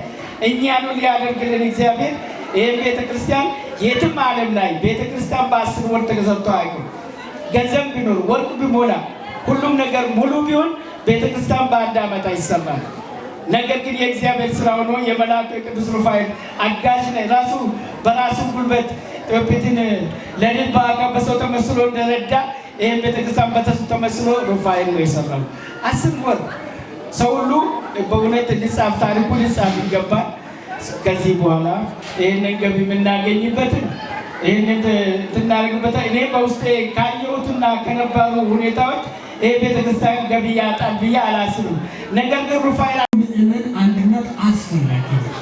S3: እኛኑ ሊያደርግልን እግዚአብሔር ይህን ቤተክርስቲያን የትም ዓለም ላይ ቤተክርስቲያን በ10 ወር ተገዝቶ አይቁም። ገንዘብ ቢኖር ወርቅ ቢሞላ ሁሉም ነገር ሙሉ ቢሆን ቤተክርስቲያን በአንድ ዓመት አይሰራም። ነገር ግን የእግዚአብሔር ስራ ሆኖ የመልአኩ የቅዱስ ሩፋኤል አጋዥ ነው። ራሱ በራሱ ጉልበት ኢትዮጵያን ለድል በሰው ተመስሎ እንደረዳ ይህን ቤተክርስቲያን በተሱ ተመስሎ ሩፋኤል ነው የሰራው። 10 ወር ሰው ሁሉ በእውነት እንዲጻፍ ታሪኩ ሊጻፍ ይገባል። ከዚህ በኋላ ይህንን ገቢ የምናገኝበትን ይህንን ትናደርግበታል። እኔ በውስጤ ካየሁትና ከነበሩ ሁኔታዎች ይህ ቤተክርስቲያን ገቢ ያጣል ብዬ አላስብም። ነገር ግን ሩፋኤል
S4: ምእመን አንድነት አስፈላጊ ነው።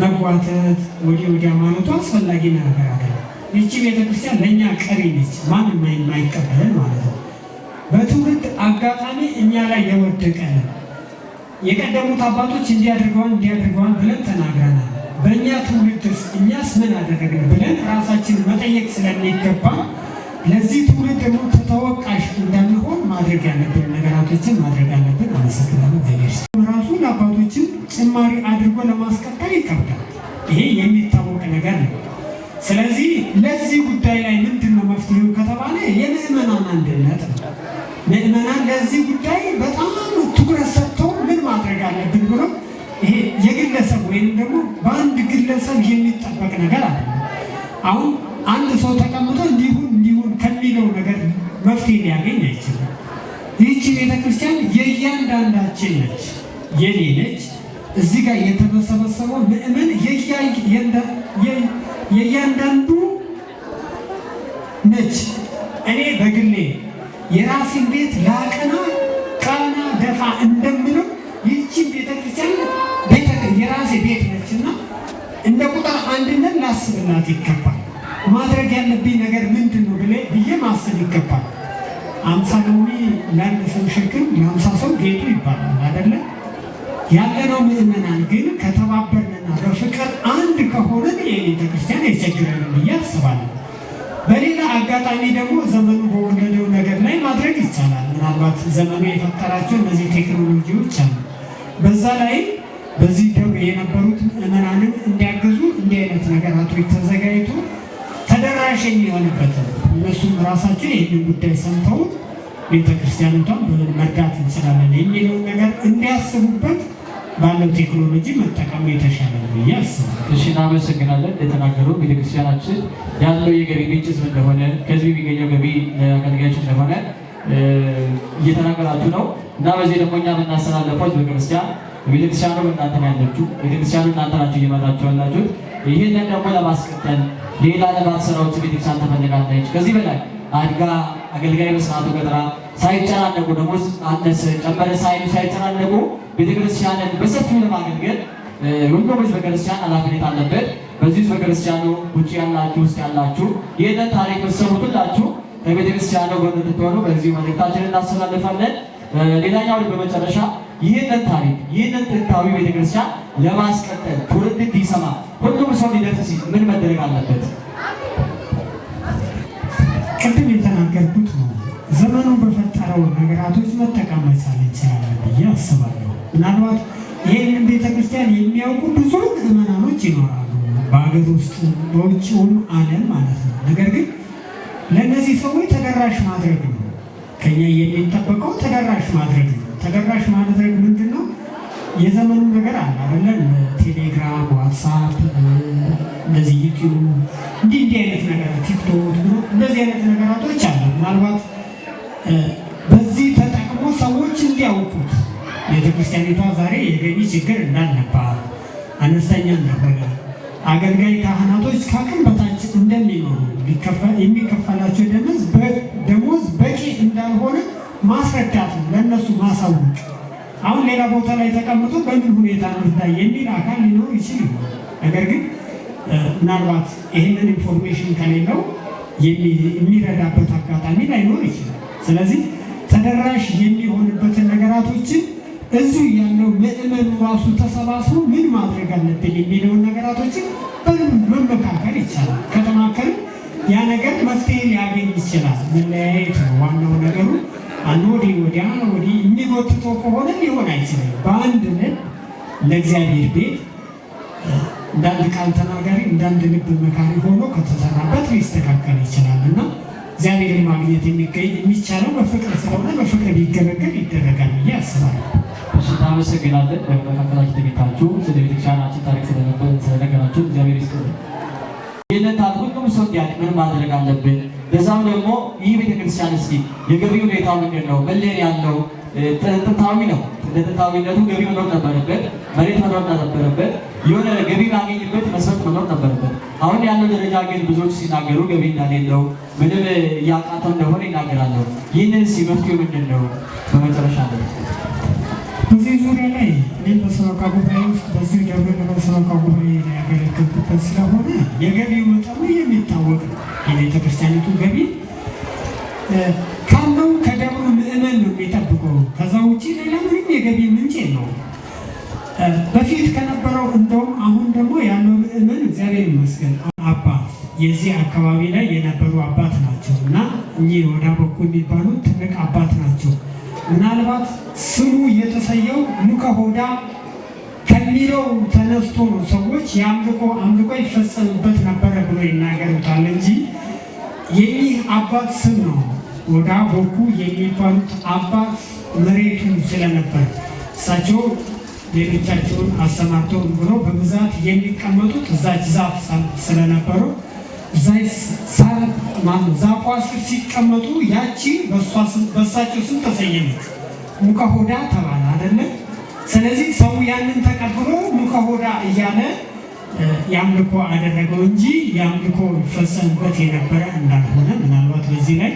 S4: መጓተት ወዲያ ማለቱ አስፈላጊ ነገር አይደለም። ይቺ ቤተክርስቲያን ለእኛ ቀሪ ነች፣ ማንም የማይቀበለን ማለት ነው። በትውልድ አጋጣሚ እኛ ላይ የወደቀ ነው። የቀደሙት አባቶች እንዲያደርገዋል ብለን ተናግረናል። በእኛ ትውልድስ እኛስ ምን አደረግን ብለን ራሳችንን መጠየቅ ስለሚገባ ለዚህ ትውልድ ደግሞ ተወቃሽ እንዳንሆን ማድረግ ያለብን ነገራቶችን ማድረግ ያለብን። አመሰግናለሁ። ራሱ ለአባቶችን ጭማሪ አድርጎ ለማስቀጠል ይከብዳል። ይሄ የሚታወቅ ነገር ነው። ስለዚህ ለዚህ ጉዳይ ላይ ምንድን ነው መፍትሄው ከተባለ የምዕመናን አንድነት ነው። ምዕመናን ለዚህ ጉዳይ በጣም ትኩረት ሰጥተው ምን ማድረግ አለብን ብሎ ይሄ የግለሰብ ወይም ደግሞ በአንድ ግለሰብ የሚጠበቅ ነገር አለ። አሁን አንድ ሰው ተቀምጦ እንዲሁን ከሚለው ነገር መፍትሄ ሊያገኝ አይችልም። ይህቺ ቤተክርስቲያን የእያንዳንዳችን ነች፣ የኔ ነች። እዚህ ጋር የተሰበሰበው ምዕመን የእያንዳንዱ ነች። እኔ በግሌ የራሴን ቤት ላቀና ቀና ደፋ እንደምለው ይህቺን ቤተክርስቲያን የራሴ ቤት ነችና እንደ ቁጥር አንድነት ላስብላት ይገባል። ማድረግ ያለብኝ ነገር ምንድን ነው ብዬ ማሰብ ይገባል። 50 ሎሚ ለአንድ ሰው ሸክም ለ50 ሰው ጌጡ ይባላል አይደለ? ያለነው ምዕመናን ግን ከተባበርንና በፍቅር አንድ ከሆነን የቤተክርስቲያን አይቸግረንም ብዬ አስባለሁ። በሌላ አጋጣሚ ደግሞ ዘመኑ በወለደው ነገር ላይ ማድረግ ይቻላል። ምናልባት ዘመኑ የፈጠራቸው እነዚህ ቴክኖሎጂዎች አሉ። በዛ ላይ በዚህ ደብር የነበሩት ምዕመናንን እንዲያግዙ እንዲህ አይነት ነገራቶች ተዘጋጅቶ ተደራሽ የሚሆንበትን እነሱም ራሳቸው ይህንን ጉዳይ ሰምተውት ቤተክርስቲያኒቷን መርዳት እንችላለን የሚለውን ነገር እንዲያስቡበት ባለው ቴክኖሎጂ መጠቀሙ የተሻለ ነው ብዬ አስባለሁ።
S5: እሺ፣ እናመሰግናለን። እንደተናገሩ ቤተክርስቲያናችን ያለው የገቢ ምንጭ እንደሆነ ከዚህ የሚገኘው ገቢ አገልጋዮች እንደሆነ እየተናገራችሁ ነው እና በዚህ ደግሞ እኛ የምናስተላለፈው ቤተክርስቲያን ቤተክርስቲያኑ እናንተ ያላችሁ ቤተክርስቲያኑ እናንተ ናችሁ እየመራችሁ ያላችሁት። ይህንን ደግሞ ለማስቀጠል ሌላ ልማት ስራዎች ቤተክርስቲያን ተፈልጋለች። ከዚህ በላይ አድጋ አገልጋይ በስርዓቱ ቀጥራ ሳይጨናነቁ ደሞዝ አነሰ ጨመረ ሳይጨናነቁ ቤተክርስቲያንን በሰፊው ለማገልገል ሁሉም ቤተክርስቲያን ኃላፊነት አለበት። በዚህ ቤተክርስቲያኑ ውጭ ያላችሁ ውስጥ ያላችሁ ይህንን ታሪክ መሰሙት ሁላችሁ ከቤተክርስቲያኑ ጎን እንድትሆኑ በዚህ መልእክታችንን እናስተላልፋለን። ሌላኛው በመጨረሻ ይህንን ታሪክ ይህንን ጥንታዊ ቤተክርስቲያን ለማስቀጠል ትውልድ እንዲሰማ ሁሉም ሰው ሊደርስ ምን መደረግ አለበት?
S4: ቅድም የተናገርኩት ነው። ዘመኑ በፈጠረው ነገራቶች መጠቀም መቻል እንችላለን ብዬ አስባለሁ። ምናልባት ይህንን ቤተክርስቲያን የሚያውቁ ብዙ ምዕመናኖች ይኖራሉ፣ በሀገር ውስጥ በውጭውም ዓለም ማለት ነው። ነገር ግን ለእነዚህ ሰዎች ተደራሽ ማድረግ ነው ከኛ የሚጠበቀው፣ ተደራሽ ማድረግ ነው። ተደራሽ ማድረግ ምንድን ነው? የዘመኑ ነገር አለ አይደለ? ቴሌግራም፣ ዋትሳፕ፣ እንደዚህ ዩቲዩብ፣ እንዲህ አይነት ነገር ቲክቶክ፣ እንደዚህ አይነት ነገራቶች አሉ። ምናልባት በዚህ ተጠቅሞ ሰዎች እንዲያውቁት ቤተክርስቲያኒቷ ዛሬ የገቢ ችግር እንዳለባት፣ አነስተኛ እንደሆነ፣ አገልጋይ ካህናቶች ከአቅም በታች እንደሚኖሩ፣ የሚከፈላቸው ደሞዝ በቂ እንዳልሆነ ማስረዳት ነው፣ ለእነሱ ማሳወቅ። አሁን ሌላ ቦታ ላይ ተቀምጦ በምን ሁኔታ እንርዳ የሚል አካል ሊኖር ይችል። ነገር ግን ምናልባት ይህንን ኢንፎርሜሽን ከሌለው የሚረዳበት አጋጣሚ ላይኖር ይችላል። ስለዚህ ተደራሽ የሚሆንበትን ነገራቶችን እዚሁ ያለው ምዕመኑ ራሱ ተሰባስቦ ምን ማድረግ አለብን የሚለውን ነገራቶችን መመካከል ይቻላል። ከተማከርን ያ ነገር መፍትሄ ሊያገኝ ይችላል። መለያየት ነው ዋናው ነገሩ። አንድ ወዲያ የሚጎትተው ከሆነ ሊሆን አይችልም። በአንድ ልብ ለእግዚአብሔር ቤት እንዳንድ ቃል ተናጋሪ እንዳንድ ልብ መካሪ ሆኖ ከተሰራበት ሊስተካከል ይችላል እና እግዚአብሔርን ማግኘት የሚቻለው በፍቅር ስለሆነ በፍቅር ሊገለገል ይደረጋል ብዬ አስባለሁ።
S5: እናመሰግናለን። በመካከላችን ተገኝታችሁ ስለ ቤተክርስቲያናችን ታሪክ ስለነገራችሁ እግዚአብሔር ይስጥልን። ይህንን ታሪክ ሁሉም ሰው እንዲያውቅ ምን ማድረግ አለብን? በዛም ደግሞ ይህ ቤተክርስቲያን እስኪ የገቢ ሁኔታ ምንድን ነው? መለያ ያለው ጥንታዊ ነው። ለጥንታዊነቱ ገቢ መኖር ነበረበት፣ መሬት መኖር ነበረበት፣ የሆነ ገቢ ማገኝበት መስረት መኖር ነበረበት። አሁን ያለው ደረጃ ግን ብዙዎች ሲናገሩ ገቢ እንደሌለው ምንም እያቃተው እንደሆነ ይናገራለሁ። ይህንን መፍትሄው ምንድን ነው? በመጨረሻ ላይ
S4: በዚህ ዙሪያ ላይ እኔም በሰበካ ጉባኤ ውስጥ በዚህ ደብረ በሰበካ ጉባኤ ላይ ያገለገልኩበት ስለሆነ የገቢው መጠኑ የሚታወቅ ነው። የቤተክርስቲያኒቱ ገቢ ካለው ከደብሩ ምዕመን ነው የሚጠብቀው። ከዛ ውጭ ሌላ ምንም የገቢ ምንጭ የለውም። በፊት ከነበረው እንደውም አሁን ደግሞ ያለው ምእመን እግዚአብሔር ይመስገን አባት የዚህ አካባቢ ላይ የነበሩ አባት ናቸው እና እኚህ ወዳ በኩል የሚባሉ ትልቅ አባት ናቸው። ምናልባት ስሙ የተሰየው ሙከ ሆዳ ከሚለው ተነስቶ ነው ሰዎች አምልኮ ይፈጸምበት ነበረ ብሎ ይናገሩታል እንጂ የዚህ አባት ስም ነው። ወዳ ቦኩ የሚባሉት አባት መሬቱ ስለነበር እሳቸው ሌሎቻቸውን አሰማርተው ብሎ በብዛት የሚቀመጡት እዛች ዛፍ ስለነበሩ ዛፏ ስር ሲቀመጡ ያቺ በእሳቸው ስም ተሰየመች፣ ሙከ ሆዳ ተባለ አይደለ? ስለዚህ ሰው ያንን ተቀብሎ ሙከ ሆዳ እያለ የአምልኮ አደረገው እንጂ የአምልኮ ይፈጸምበት የነበረ እንዳልሆነ ምናልባት በዚህ ላይ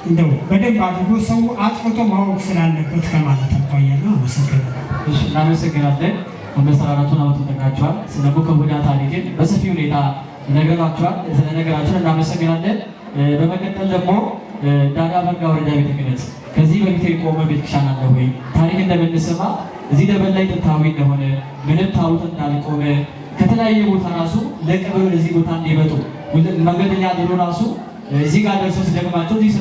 S4: እንደው በደንብ አድርጎ ሰው አጥፍቶ ማወቅ ስላለበት ከማለት አኳያ ነው። አመሰግናለሁ።
S5: እናመሰግናለን። መሰራራቱን አውጥተናቸዋል። ስለ ሙከ ሆዳ ታሪክን በሰፊ ሁኔታ ነገራቸዋል። ስለነገራቸውን እናመሰግናለን። በመቀጠል ደግሞ ዳዳ በርጋ ወረዳ ቤተ ክህነት ከዚህ በፊት የቆመ ቤተክርስቲያን አለ ወይ? ታሪክ እንደምንሰማ እዚህ ደበል ላይ ጥንታዊ እንደሆነ ምንም ታቦት እንዳልቆመ ከተለያየ ቦታ ራሱ ለቀብር ወደዚህ ቦታ እንዲመጡ መንገደኛ ድሮ ራሱ እዚህ ጋር ደርሰው ሲደግማቸው እዚህ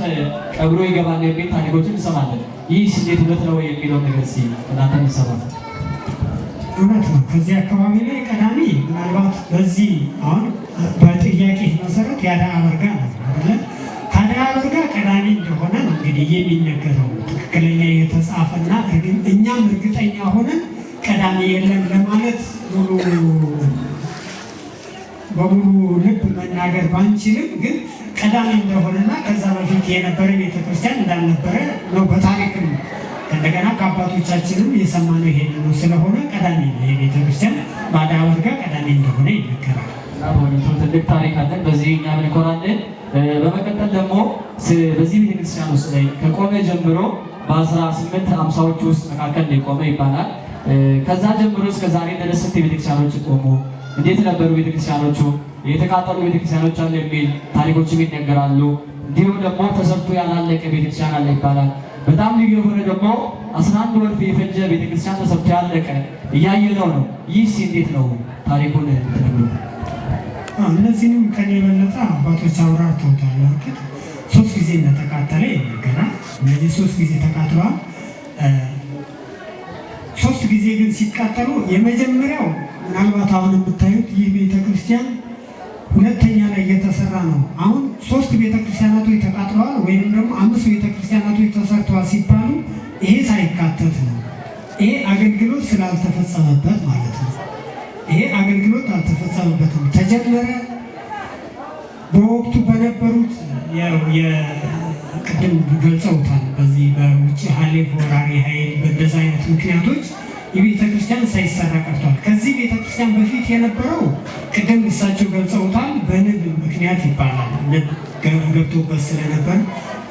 S5: ቀብሮ ይገባል የሚል ታሪኮችን እንሰማለን። ይህ እንዴት እውነት ነው የሚለው ነገር እናንተ እንሰማለን።
S4: እውነት ነው። ከዚህ አካባቢ ላይ ቀዳሚ ምናልባት በዚህ አሁን በጥያቄ መሰረት ያዳ አበርጋ ነው አይደለ? ታዳ አበርጋ ቀዳሚ እንደሆነ ነው እንግዲህ የሚነገረው ትክክለኛ የተጻፈና እኛም እርግጠኛ ሆነን ቀዳሚ የለም ለማለት በሙሉ ልብ መናገር ባንችልም ግን ቀዳሚ እንደሆነና ከዛ በፊት የነበረ ቤተክርስቲያን እንዳልነበረ ነው በታሪክም እንደገና ከአባቶቻችንም የሰማነው ይሄን ነው። ስለሆነ ቀዳሚ ነው የቤተክርስቲያን ባዳ አበርጋ ቀዳሚ እንደሆነ ይነገራል።
S5: ትልቅ ታሪክ አለን። በዚህ እኛ እንኮራለን። በመቀጠል ደግሞ በዚህ ቤተክርስቲያን ውስጥ ላይ ከቆመ ጀምሮ በ1850ዎቹ ውስጥ መካከል የቆመ ይባላል። ከዛ ጀምሮ እስከ ዛሬ ድረስ ስንት ቤተክርስቲያኖች ቆሙ? እንዴት ነበሩ ቤተክርስቲያኖቹ? የተቃጠሉ ቤተክርስቲያኖች አሉ የሚል ታሪኮችም ይነገራሉ። እንዲሁም ደግሞ ተሰርቶ ያላለቀ ቤተክርስቲያን አለ ይባላል። በጣም ልዩ የሆነ ደግሞ 11 ወር የፈጀ ቤተክርስቲያን ተሰርቶ ያለቀ እያየነው ነው። ይህስ እንዴት ነው ታሪኩን ትነግሩ?
S4: እነዚህንም ከኔ የበለጠ አባቶች አብራርተውታል። እርግጥ 3 ጊዜ እንደተቃጠለ ይነገራል። እነዚህ 3 ጊዜ ተቃጥለዋል። 3 ጊዜ ግን ሲቃጠሉ የመጀመሪያው ምናልባት አሁን የምታዩት ይህ ቤተክርስቲያን ሁለተኛ ላይ እየተሰራ ነው። አሁን 3 ቤተክርስቲያናቶች ተቃጥለዋል ወይም ደግሞ 5 ቤተክርስቲያናቶች ተሰርተዋል ሲባሉ ይሄ ሳይካተት ነው። ይሄ አገልግሎት ስላልተፈጸመበት ማለት ነው። ይሄ አገልግሎት አልተፈጸመበትም። ተጀመረ በወቅቱ በነበሩት ቅድም ገልጸውታል። በዚህ በውጭ ሀሌብ ወራሪ ኃይል በእንደዛ አይነት ምክንያቶች የቤተ ክርስቲያን ሳይሰራ ቀርቷል። ከዚህ ቤተ ክርስቲያን በፊት የነበረው ቅድም እሳቸው ገልጸውታል። በንብ ምክንያት ይባላል። ንብ ገብቶበት ስለነበር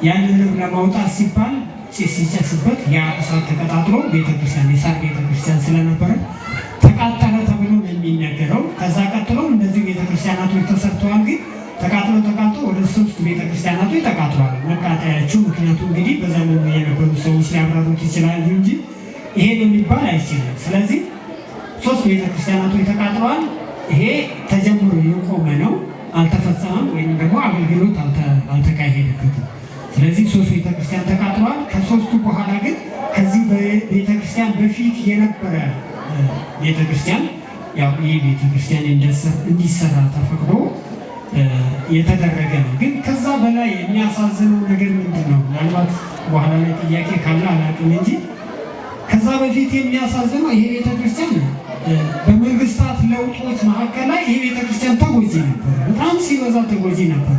S4: ያንን ንብ ለማውጣት ሲባል ጭስ ሲጨስበት ያ እሳት ተቀጣጥሎ ቤተክርስቲያን የሳር ቤተክርስቲያን ስለነበረ ተቃጠለ ተብሎ ነው የሚነገረው። ከዛ ቀጥሎ እነዚህ ቤተክርስቲያናቶች ተሰርተዋል። ግን ተቃጥሎ ወደ 3 ቤተክርስቲያናቶች ተቃጥሏል። መቃጠያቸው ምክንያቱ እንግዲህ በዘመኑ የነበሩ ሰዎች ሊያብራሩት ይችላሉ እንጂ ይሄ የሚባል አይችልም። ስለዚህ 3 ቤተክርስቲያናቶች ተቃጥለዋል። ይሄ ተጀምሮ የቆመ ነው፣ አልተፈጸመም ወይም ደግሞ አገልግሎት አልተካሄደበትም። ስለዚህ 3 ቤተክርስቲያን ተቃጥለዋል። ከ3ቱ በኋላ ግን ከዚህ ቤተክርስቲያን በፊት የነበረ ቤተክርስቲያን ያው ይህ ቤተክርስቲያን እንዲሰራ ተፈቅዶ የተደረገ ነው። ግን ከዛ በላይ የሚያሳዝነው ነገር ምንድን ነው? ምናልባት በኋላ ላይ ጥያቄ ካለ አላውቅም እንጂ ከዛ በፊት የሚያሳዝነው ይሄ ቤተክርስቲያን በመንግስታት ለውጦች መካከል ላይ ይሄ ቤተክርስቲያን ተጎጂ ነበር፣ በጣም ሲበዛ ተጎጂ ነበር።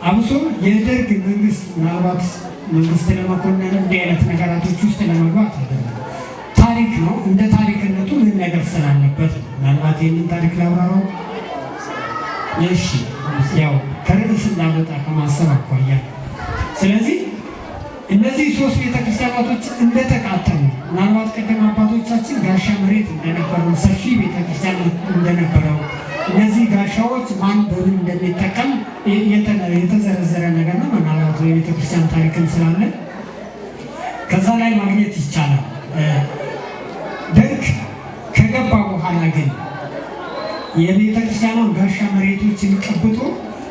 S4: አብሶ የደርግ መንግስት ምናልባት መንግስት ለመኮንን እንዲህ አይነት ነገራቶች ውስጥ ለመግባት አይደለም፣ ታሪክ ነው። እንደ ታሪክነቱ ምን ነገር ስላለበት ምናልባት ይህንን ታሪክ ላብራራው። እሺ፣ ያው ከርዕስ እንዳልወጣ ከማሰብ አኳያ ስለዚህ እነዚህ 3 ቤተክርስቲያናቶች እንደተቃጠሉ ምናልባት ቀደም አባቶቻችን ጋሻ መሬት እንደነበረው ሰፊ ቤተክርስቲያን እንደነበረው እነዚህ ጋሻዎች ማን በምን እንደሚጠቀም የተዘረዘረ ነገር ነው። ምናልባት የቤተክርስቲያን ታሪክን ስላለ ከዛ ላይ ማግኘት ይቻላል። ደርግ ከገባ በኋላ በኋላ ግን የቤተ ክርስቲያኗን ጋሻ መሬቶችን ቀብቶ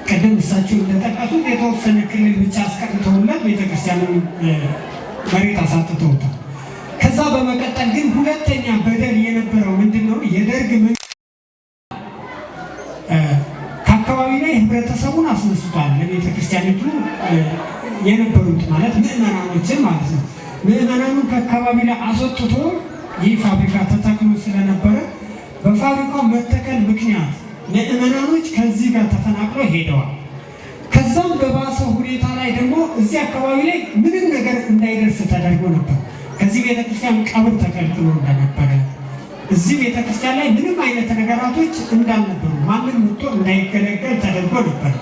S4: ቀደም እሳቸው እንደጠቀሱት የተወሰነ ክልል ብቻ አስቀርተውለት ቤተክርስቲያኑን መሬት አሳጥተውታል። ከዛ በመቀጠል ግን ሁለተኛ በደል የነበረው ምንድነው? የደርግ ከአካባቢ ላይ ህብረተሰቡን አስነስቷል። ለቤተክርስቲያኒቱ የነበሩት ማለት ምዕመናኖችን ማለት ነው። ምዕመናኑን ከአካባቢ ላይ አስወጥቶ ይህ ፋብሪካ ተተክሎ ስለነበረ በፋብሪካው መተከል ምክንያት ምዕመናኖች ከዚህ ጋር ተፈናቅለው ሄደዋል። ከዛም በባሰ ሁኔታ ላይ ደግሞ እዚህ አካባቢ ላይ ምንም ነገር እንዳይደርስ ተደርጎ ነበር። ከዚህ ቤተክርስቲያን ቀብር ተከልክሎ እንደነበረ፣ እዚህ ቤተክርስቲያን ላይ ምንም አይነት ነገራቶች እንዳልነበሩ፣ ማንም መጥቶ እንዳይገለገል ተደርጎ ነበር።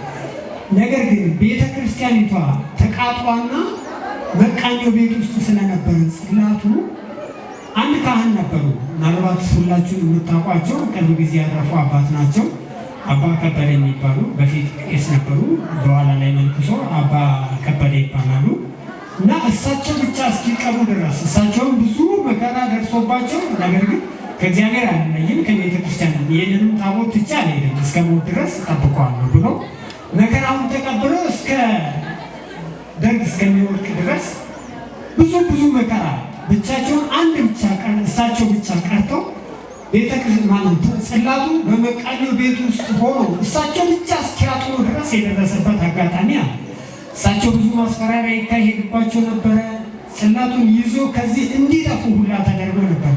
S4: ነገር ግን ቤተክርስቲያኒቷ ተቃጥሏና መቃኞ ቤት ውስጥ ስለነበረ ጽላቱ አንድ ካህን ነበሩ። ምናልባት ሁላችሁን የምታውቋቸው ቅርብ ጊዜ ያረፉ አባት ናቸው። አባ ከበደ የሚባሉ በፊት ቄስ ነበሩ። በኋላ ላይ መንኩሶ አባ ከበደ ይባላሉ። እና እሳቸው ብቻ እስኪቀሩ ድረስ እሳቸውም ብዙ መከራ ደርሶባቸው፣ ነገር ግን ከእግዚአብሔር አልለይም ከቤተ ክርስቲያን ይህንንም ታቦት ብቻ አልሄድም እስከ ሞት ድረስ ጠብቀዋለሁ ብሎ መከራውን ተቀብሎ እስከ ደርግ እስከሚወድቅ ድረስ ብዙ መከራ ብቻቸውን አንድ ብቻ ቀን እሳቸው ብቻ ቀርተው ቤተክርስቲያን ማለት ጽላቱ በመቃኞ ቤት ውስጥ ሆኖ እሳቸው ብቻ እስኪያጥሩ ድረስ የደረሰበት አጋጣሚ አለ። እሳቸው ብዙ ማስፈራሪያ ይካሄድባቸው ነበረ። ጽላቱን ይዞ ከዚህ እንዲጠፉ ሁላ ተደርጎ ነበር።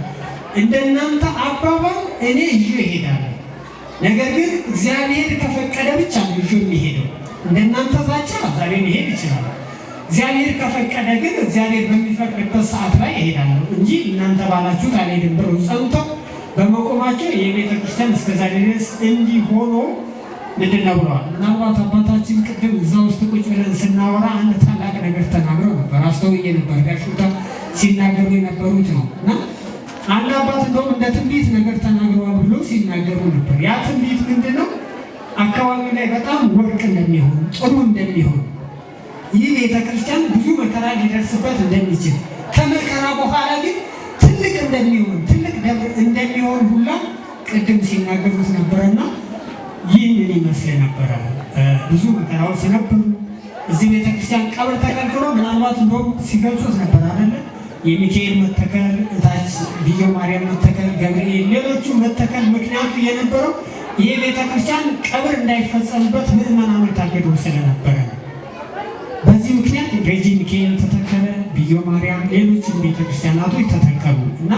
S4: እንደናንተ አባባል እኔ ይዤ እሄዳለሁ፣ ነገር ግን እግዚአብሔር ከፈቀደ ብቻ ነው ይዤ የሚሄደው። እንደናንተ ዛቻ ዛሬ ሊሄድ ይችላል። እግዚአብሔር ከፈቀደ ግን እግዚአብሔር በሚፈቅድበት ሰዓት ላይ እሄዳለሁ እንጂ እናንተ ባላችሁት አልሄድም ብለው ጸንተው በመቆማቸው የቤተ ክርስቲያን እስከዛሬ ድረስ እንዲህ ሆኖ ምንድን ነው ብለዋል። ምናልባት አባታችን ቅድም እዛ ውስጥ ቁጭ ብለን ስናወራ አንድ ታላቅ ነገር ተናግረው ነበር። አስተውዬ ነበር። ጋሹታ ሲናገሩ የነበሩት ነው እና አንድ አባት እንደውም እንደ ትንቢት ነገር ተናግረዋል ብሎ ሲናገሩ ነበር። ያ ትንቢት ምንድን ነው? አካባቢው ላይ በጣም ወርቅ እንደሚሆን፣ ጥሩ እንደሚሆን፣ ይህ ቤተክርስቲያን ብዙ መከራ ሊደርስበት እንደሚችል፣ ከመከራ በኋላ ግን ትልቅ እንደሚሆን፣ ትልቅ ደብር እንደሚሆን ሁላ ቅድም ሲናገሩት ነበረና ይህንን ይመስል ነበረ። ብዙ መከራዎች ነበሩ። እዚህ ቤተክርስቲያን ቀብር ተከልክሎ ምናልባት እንደውም ሲገልጹት ነበር አይደለ? የሚካኤል መተከል፣ እታች ብዮ ማርያም መተከል፣ ገብርኤል፣ ሌሎቹ መተከል ምክንያቱ የነበረው ይህ ቤተክርስቲያን ቀብር እንዳይፈጸምበት ምዕመናኖች ታገዱ ስለነበረ በዚህ ምክንያት ሬጂ ሚካኤል ተተከለ፣ ብዮ ማርያም፣ ሌሎችም ቤተክርስቲያናቶች ተተከሉ እና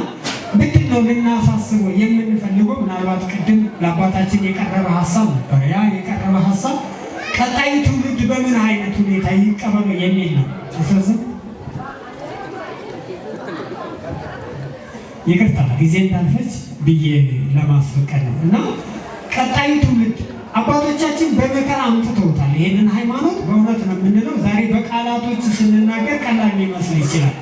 S4: ምንድን ነው ልናሳስበው የምንፈልገው? ምናልባት ቅድም ለአባታችን የቀረበ ሀሳብ ነበር። ያ የቀረበ ሀሳብ ቀጣዩ ትውልድ በምን አይነት ሁኔታ ይቀበሉ የሚል ነው። ስለዚህ ይቅርታ ጊዜ እንዳልፈጅ ብዬ ለማስፈቀድ ነው እና ቀጣዩ ትውልድ አባቶቻችን በመከራ አምጥተውታል። ይህንን ሃይማኖት በእውነት ነው የምንለው። ዛሬ በቃላቶች ስንናገር ቀላል ሊመስል ይችላል።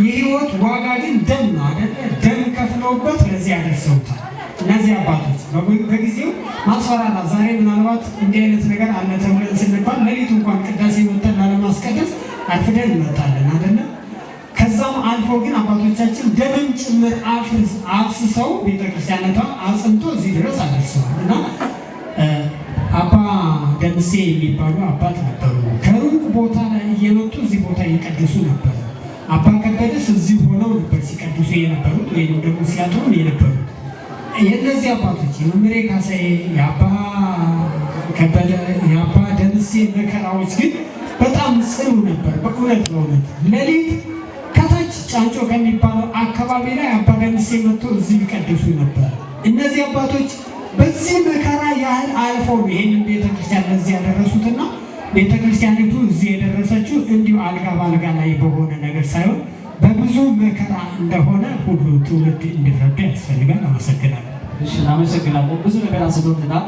S4: የህይወት ዋጋ ግን ደም ነው አይደለ? ደም ከፍለውበት ለዚህ ያደርሰውታል። እነዚህ አባቶች በጊዜው ማስፈራራ ዛሬ ምናልባት እንዲህ አይነት ነገር አለ ተብለን ስንባል ሌሊቱ እንኳን ቅዳሴ መተን ላለማስቀደስ አርፍደን እንመጣለን አይደለ? ከዛም አልፎ ግን አባቶቻችን ደምም ጭምር አፍስሰው ቤተክርስቲያነቷን አጽንቶ እዚህ ድረስ አደርሰዋል እና አባ ደምሴ የሚባሉ አባት ነበሩ። ከሩቅ ቦታ ላይ እየመጡ እዚህ ቦታ እየቀደሱ ነበር። አባ ከበደስ እዚህ ሆነው ነበር ሲቀድሱ የነበሩት ወይም ደግሞ ሲያጥሩ የነበሩት። የእነዚህ አባቶች የመምሬ ካሳዬ፣ የአባ ከበደ፣ የአባ ደምሴ መከራዎች ግን በጣም ጽኑ ነበር። በእውነት ሌሊት ከታች ጫንጮ ከሚባለው አካባቢ ላይ አባ ደምሴ መጥቶ እዚህ ይቀድሱ ነበር። እነዚህ አባቶች በዚህ መከራ ያህል አልፈው ነው ይህንን ቤተክርስቲያን ለዚህ ያደረሱትና ቤተክርስቲያኒቱ እዚህ የደረሰችው እንዲሁ አልጋ በአልጋ ላይ በሆነ ነገር ሳይሆን በብዙ መከራ እንደሆነ ሁሉ ትውልድ እንዲረዳ ያስፈልጋል። አመሰግናለሁ።
S5: እሺ፣ አመሰግናለሁ። ብዙ ነገር አንስቶልናል።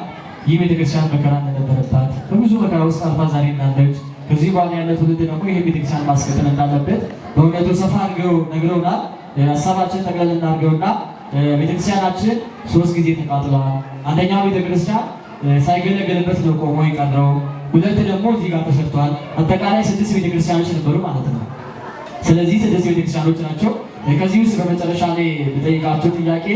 S5: ይህ ቤተክርስቲያን መከራ እንደነበረባት በብዙ መከራ ውስጥ አልፋ ዛሬ እንዳለች፣ ከዚህ በኋላ ያለ ትውልድ ደግሞ ይህ ቤተክርስቲያን ማስቀጠል እንዳለበት በእውነቱ ሰፋ አድርገው ነግረውናል። ሀሳባችን ጠቅለል እናድርገውና ቤተክርስቲያናችን 3 ጊዜ ተቃጥለዋል። አንደኛው ቤተክርስቲያን ሳይገለገልበት ነው ቆሞ የቀረው። ሁለት ደግሞ እዚህ ጋር ተሰርቷል። አጠቃላይ 6 ቤተክርስቲያኖች ነበሩ ማለት ነው። ስለዚህ 6 ቤተክርስቲያኖች ናቸው። ከዚህ ውስጥ በመጨረሻ ላይ በጠይቃቸው ጥያቄ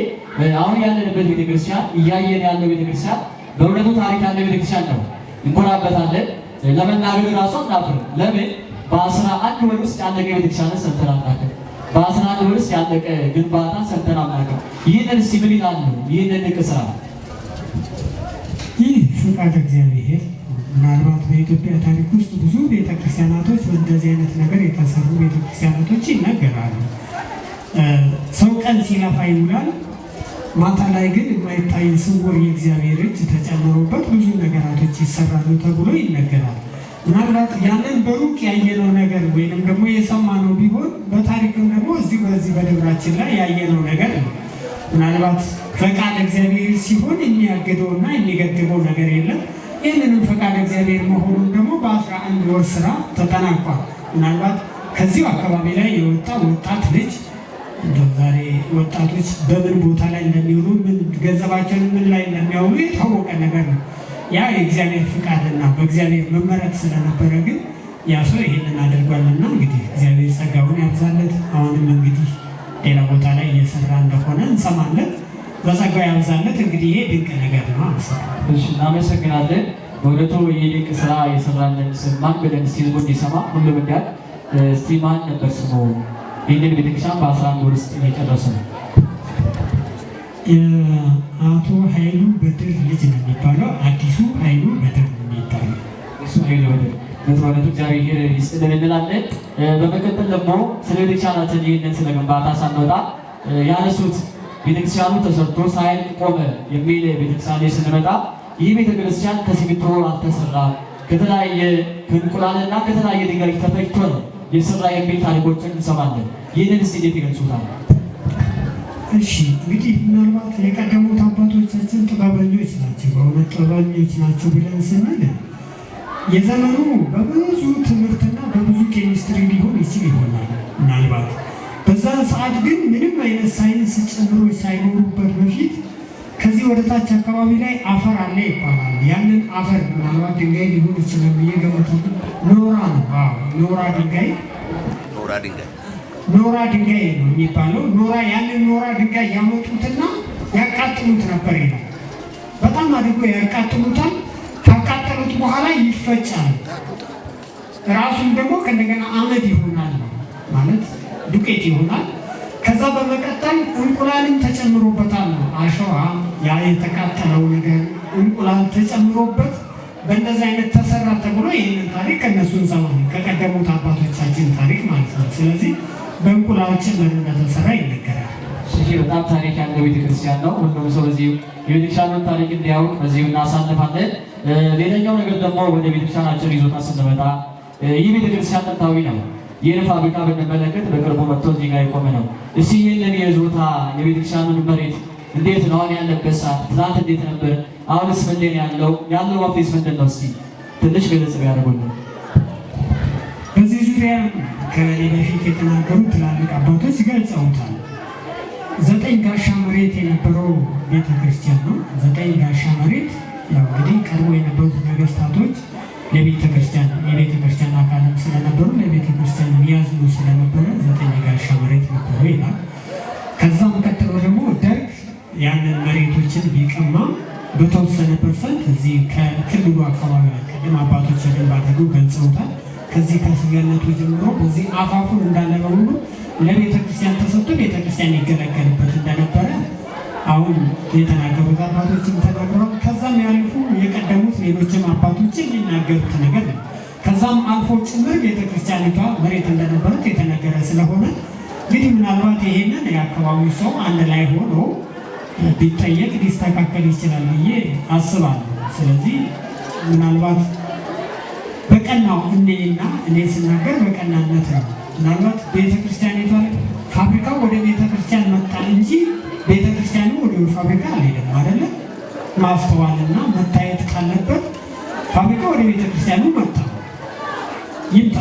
S5: አሁን ያለንበት ቤተክርስቲያን እያየን ያለው ቤተክርስቲያን በእውነቱ ታሪክ ያለው ቤተክርስቲያን ነው። እንኮራበታለን። ለመናገር ራሱ አናፍርም። ለምን በ11 ወር ውስጥ ያለቀ ቤተክርስቲያን ሰርተን አናውቅም። በ11 ወር ውስጥ ያለቀ ግንባታ ሰርተን አናውቅም። ይህንን እስቲ ምን ይላሉ? ይህንን ድንቅ ስራ
S4: ይህ ፍቃድ እግዚአብሔር ምናልባት በኢትዮጵያ ታሪክ ውስጥ ብዙ ቤተክርስቲያናቶች በእንደዚህ አይነት ነገር የተሰሩ ቤተክርስቲያናቶች ይነገራሉ። ሰው ቀን ሲለፋ ይውላል፣ ማታ ላይ ግን የማይታይ ስውር የእግዚአብሔር እጅ ተጨምሮበት ብዙ ነገራቶች ይሰራሉ ተብሎ ይነገራል። ምናልባት ያንን በሩቅ ያየነው ነገር ወይንም ደግሞ የሰማነው ቢሆን በታሪክም ደግሞ በዚህ በደብራችን ላይ ያየነው ነገር ነው። ምናልባት ፈቃድ እግዚአብሔር ሲሆን የሚያገደውና የሚገድበው ነገር የለም። ይህንንም ፈቃድ እግዚአብሔር መሆኑን ደግሞ በ11 ወር ስራ ተጠናቋል። ምናልባት ከዚሁ አካባቢ ላይ የወጣ ወጣት ልጅ እንደው ዛሬ ወጣቶች በምን ቦታ ላይ እንደሚውሉ ገንዘባቸውን ምን ላይ እንደሚያውሉ የታወቀ ነገር ነው። ያ የእግዚአብሔር ፍቃድና በእግዚአብሔር መመረጥ ስለነበረ ግን ያ ሰው ይሄንን አድርጓልና እንግዲህ እግዚአብሔር ጸጋውን ያብዛለት። አሁንም እንግዲህ ሌላ ቦታ ላይ እየሰራ እንደሆነ እንሰማለን። በጸጋው ያብዛለት። እንግዲህ ይሄ ድንቅ ነገር ነው።
S5: እናመሰግናለን። በእውነቱ ይህ ድንቅ ስራ የሰራለን ስም ማን ብለን ሲል እንዲሰማ ሁሉም እንዳል እስቲ ማን ነበር ስሙ? ይህንን ቤተክርስቲያን በ11 ወር ውስጥ እየጨረሰ ነው።
S4: የአቶ ኃይሉ በድር ልጅ ነው የሚባለው። አዲሱ ኃይሉ በድር ነው የሚባለው።
S5: እሱ ኃይሉ በድር በእውነቱ እግዚአብሔር ይስጥልን እንላለን። በመቀጠል ደግሞ ስለ ቤተክርስቲያናችን ይህንን ስለ ግንባታ ሳንወጣ ያነሱት ቤተክርስቲያኑ ተሰርቶ ሳያልቅ ቆመ የሚል ቤተክርስቲያን ላይ ስንመጣ ይህ ቤተክርስቲያን ከሲሚንቶ አልተሰራም፣ ከተለያየ ከእንቁላልና ከተለያየ ድንጋይ ተፈጭቶ ነው የሰራ የሚል ታሪኮችን እንሰማለን። ይህንን እስቲ እንዴት ይገልጹታል?
S4: እሺ እንግዲህ ምናልባት የቀደሙት አባቶቻችን ጥበበኞች ናቸው። በእውነት ጥበበኞች ናቸው ብለን ስንል የዘመኑ በብዙ ትምህርትና በብዙ ኬሚስትሪ ሊሆን ይችል ይሆናል። ምናልባት በዛን ሰዓት ግን ምንም አይነት ሳይንስ ጨምሮች ሳይኖሩበት በፊት ከዚህ ወደ ታች አካባቢ ላይ አፈር አለ ይባላል። ያንን አፈር ምናልባት ድንጋይ ሊሆን ይችላል ብዬ ገምታለሁ። ኖራ ነው። ኖራ ድንጋይ ነው የሚባለው። ያንን ኖራ ድንጋይ ያመጡትና ያቃጥሉት ነበር ይላል። በጣም አድርጎ ያቃጥሉታል። ካቃጠሉት በኋላ ይፈጫል። ራሱም ደግሞ ከእንደገና አመድ ይሆናል ማለት ዱቄት ይሆናል። ከዛ በመቀጠል እንቁላልም ተጨምሮበታል ነው። አሸዋ ያ የተቃጠለው ነገር እንቁላል ተጨምሮበት በእንደዚህ አይነት ተሰራ ተብሎ ይህንን ታሪክ ከእነሱ እንሰማለን፣ ከቀደሙት አባቶቻችን ታሪክ ማለት ነው። ስለዚህ በእንቁላል ጭምር እንደተሰራ ይነገራል።
S5: በጣም ታሪክ ያለው ቤተክርስቲያን ነው። ሁሉም ሰው በዚህ የቤተክርስቲያኑን ታሪክ እንዲያውቅ በዚሁ እናሳልፋለን። ሌላኛው ነገር ደግሞ ወደ ቤተክርስቲያናችን ይዞታ ስንመጣ ይህ ቤተክርስቲያን ጥንታዊ ነው። ይህን ፋብሪካ ብንመለከት በቅርቡ መጥቶ እዚህ ጋር የቆመ ነው። እስቲ ይህንን የይዞታ የቤተክርስቲያኑን መሬት እንዴት ነው አሁን ያለበት ሰዓት? ትናንት እንዴት ነበር? አሁንስ ምንድን ያለው መፍትሄስ ምንድን ነው? እስቲ ትንሽ ገለጽ ቢያደርጉልን።
S4: በዚህ ዙሪያ ከእኔ በፊት የተናገሩ ትላልቅ አባቶች ገልጸውታል። 9 ጋሻ መሬት የነበረው ቤተክርስቲያን ነው። 9 ጋሻ መሬት ያው እንግዲህ ቀድሞ የነበሩት ነገስታቶች ለቤተክርስቲያን የቤተክርስቲያን አካልም ስለነበሩ ለቤተክርስቲያን የሚያዝኑ ስለነበረ 9 ጋሻ መሬት ነበሩ ይላል። ከዛም ቀጥሎ ደግሞ ደርግ ያንን መሬቶችን ቢቀማ በተወሰነ ፐርሰንት እዚህ ከክልሉ አካባቢ ላይ ቅድም አባቶች ባደረጉ ገልጸውታል። ከዚህ ከስያነቱ ጀምሮ በዚህ አፋፉን እንዳለ በሙሉ ለቤተክርስቲያን ተሰጥቶ ቤተክርስቲያን ይገለገልበት እንደነበረ አሁን የተናገሩት አባቶችም ተናግረዋል። ከዛም ያልፉ የቀደሙት ሌሎችም አባቶች የሚናገሩት ነገር ነው። ከዛም አልፎ ጭምር ቤተክርስቲያኒቷ መሬት እንደነበረት የተነገረ ስለሆነ እንግዲህ ምናልባት ይሄንን የአካባቢው ሰው አንድ ላይ ሆኖ ቢጠየቅ ሊስተካከል ይችላል ብዬ አስባለሁ። ስለዚህ ምናልባት በቀናው እኔ ስናገር በቀናነት ነው። ምናልባት ቤተክርስቲያኒቷ ፋብሪካው ወደ ቤተክርስቲያን መጣ እንጂ ቤተክርስቲያኑ ወደ ፋብሪካ አልሄደም አይደለ? ማስተዋልና መታየት ካለበት ፋብሪካ ወደ ቤተክርስቲያኑ መጣ። ይምጣ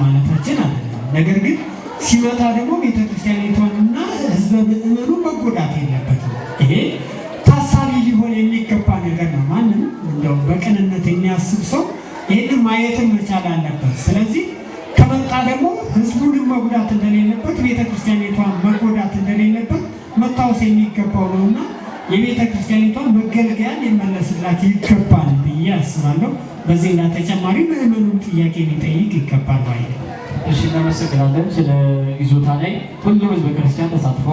S4: ማለታችን አይደለም። ነገር ግን ሲመጣ ደግሞ ቤተክርስቲያኒቷንና ህዝበ ምእመኑ መጎዳት የለበትም። ይሄ ታሳቢ ሊሆን የሚገባ ነገር ነው። ማንም እንደው በቅንነት የሚያስብ ሰው ይህንን ማየትን መቻል አለበት። ስለዚህ ከመጣ ሲመጣ ደግሞ ህዝቡንም መጉዳት እንደሌለበት ቤተክርስቲያኒቷን መጎዳት እንደሌለበት መታወስ የሚገባው ነውና የቤተክርስቲያኒቷን መገልገያ ሊመለስላት ይገባል ብዬ አስባለሁ። በዚህ ላይ ተጨማሪ ምዕመኑም ጥያቄ ሊጠይቅ ይገባል ባይ ነኝ።
S5: እሺ እናመሰግናለን። ስለ ይዞታ ላይ ሁሉም ህዝበ ክርስቲያን ተሳትፎ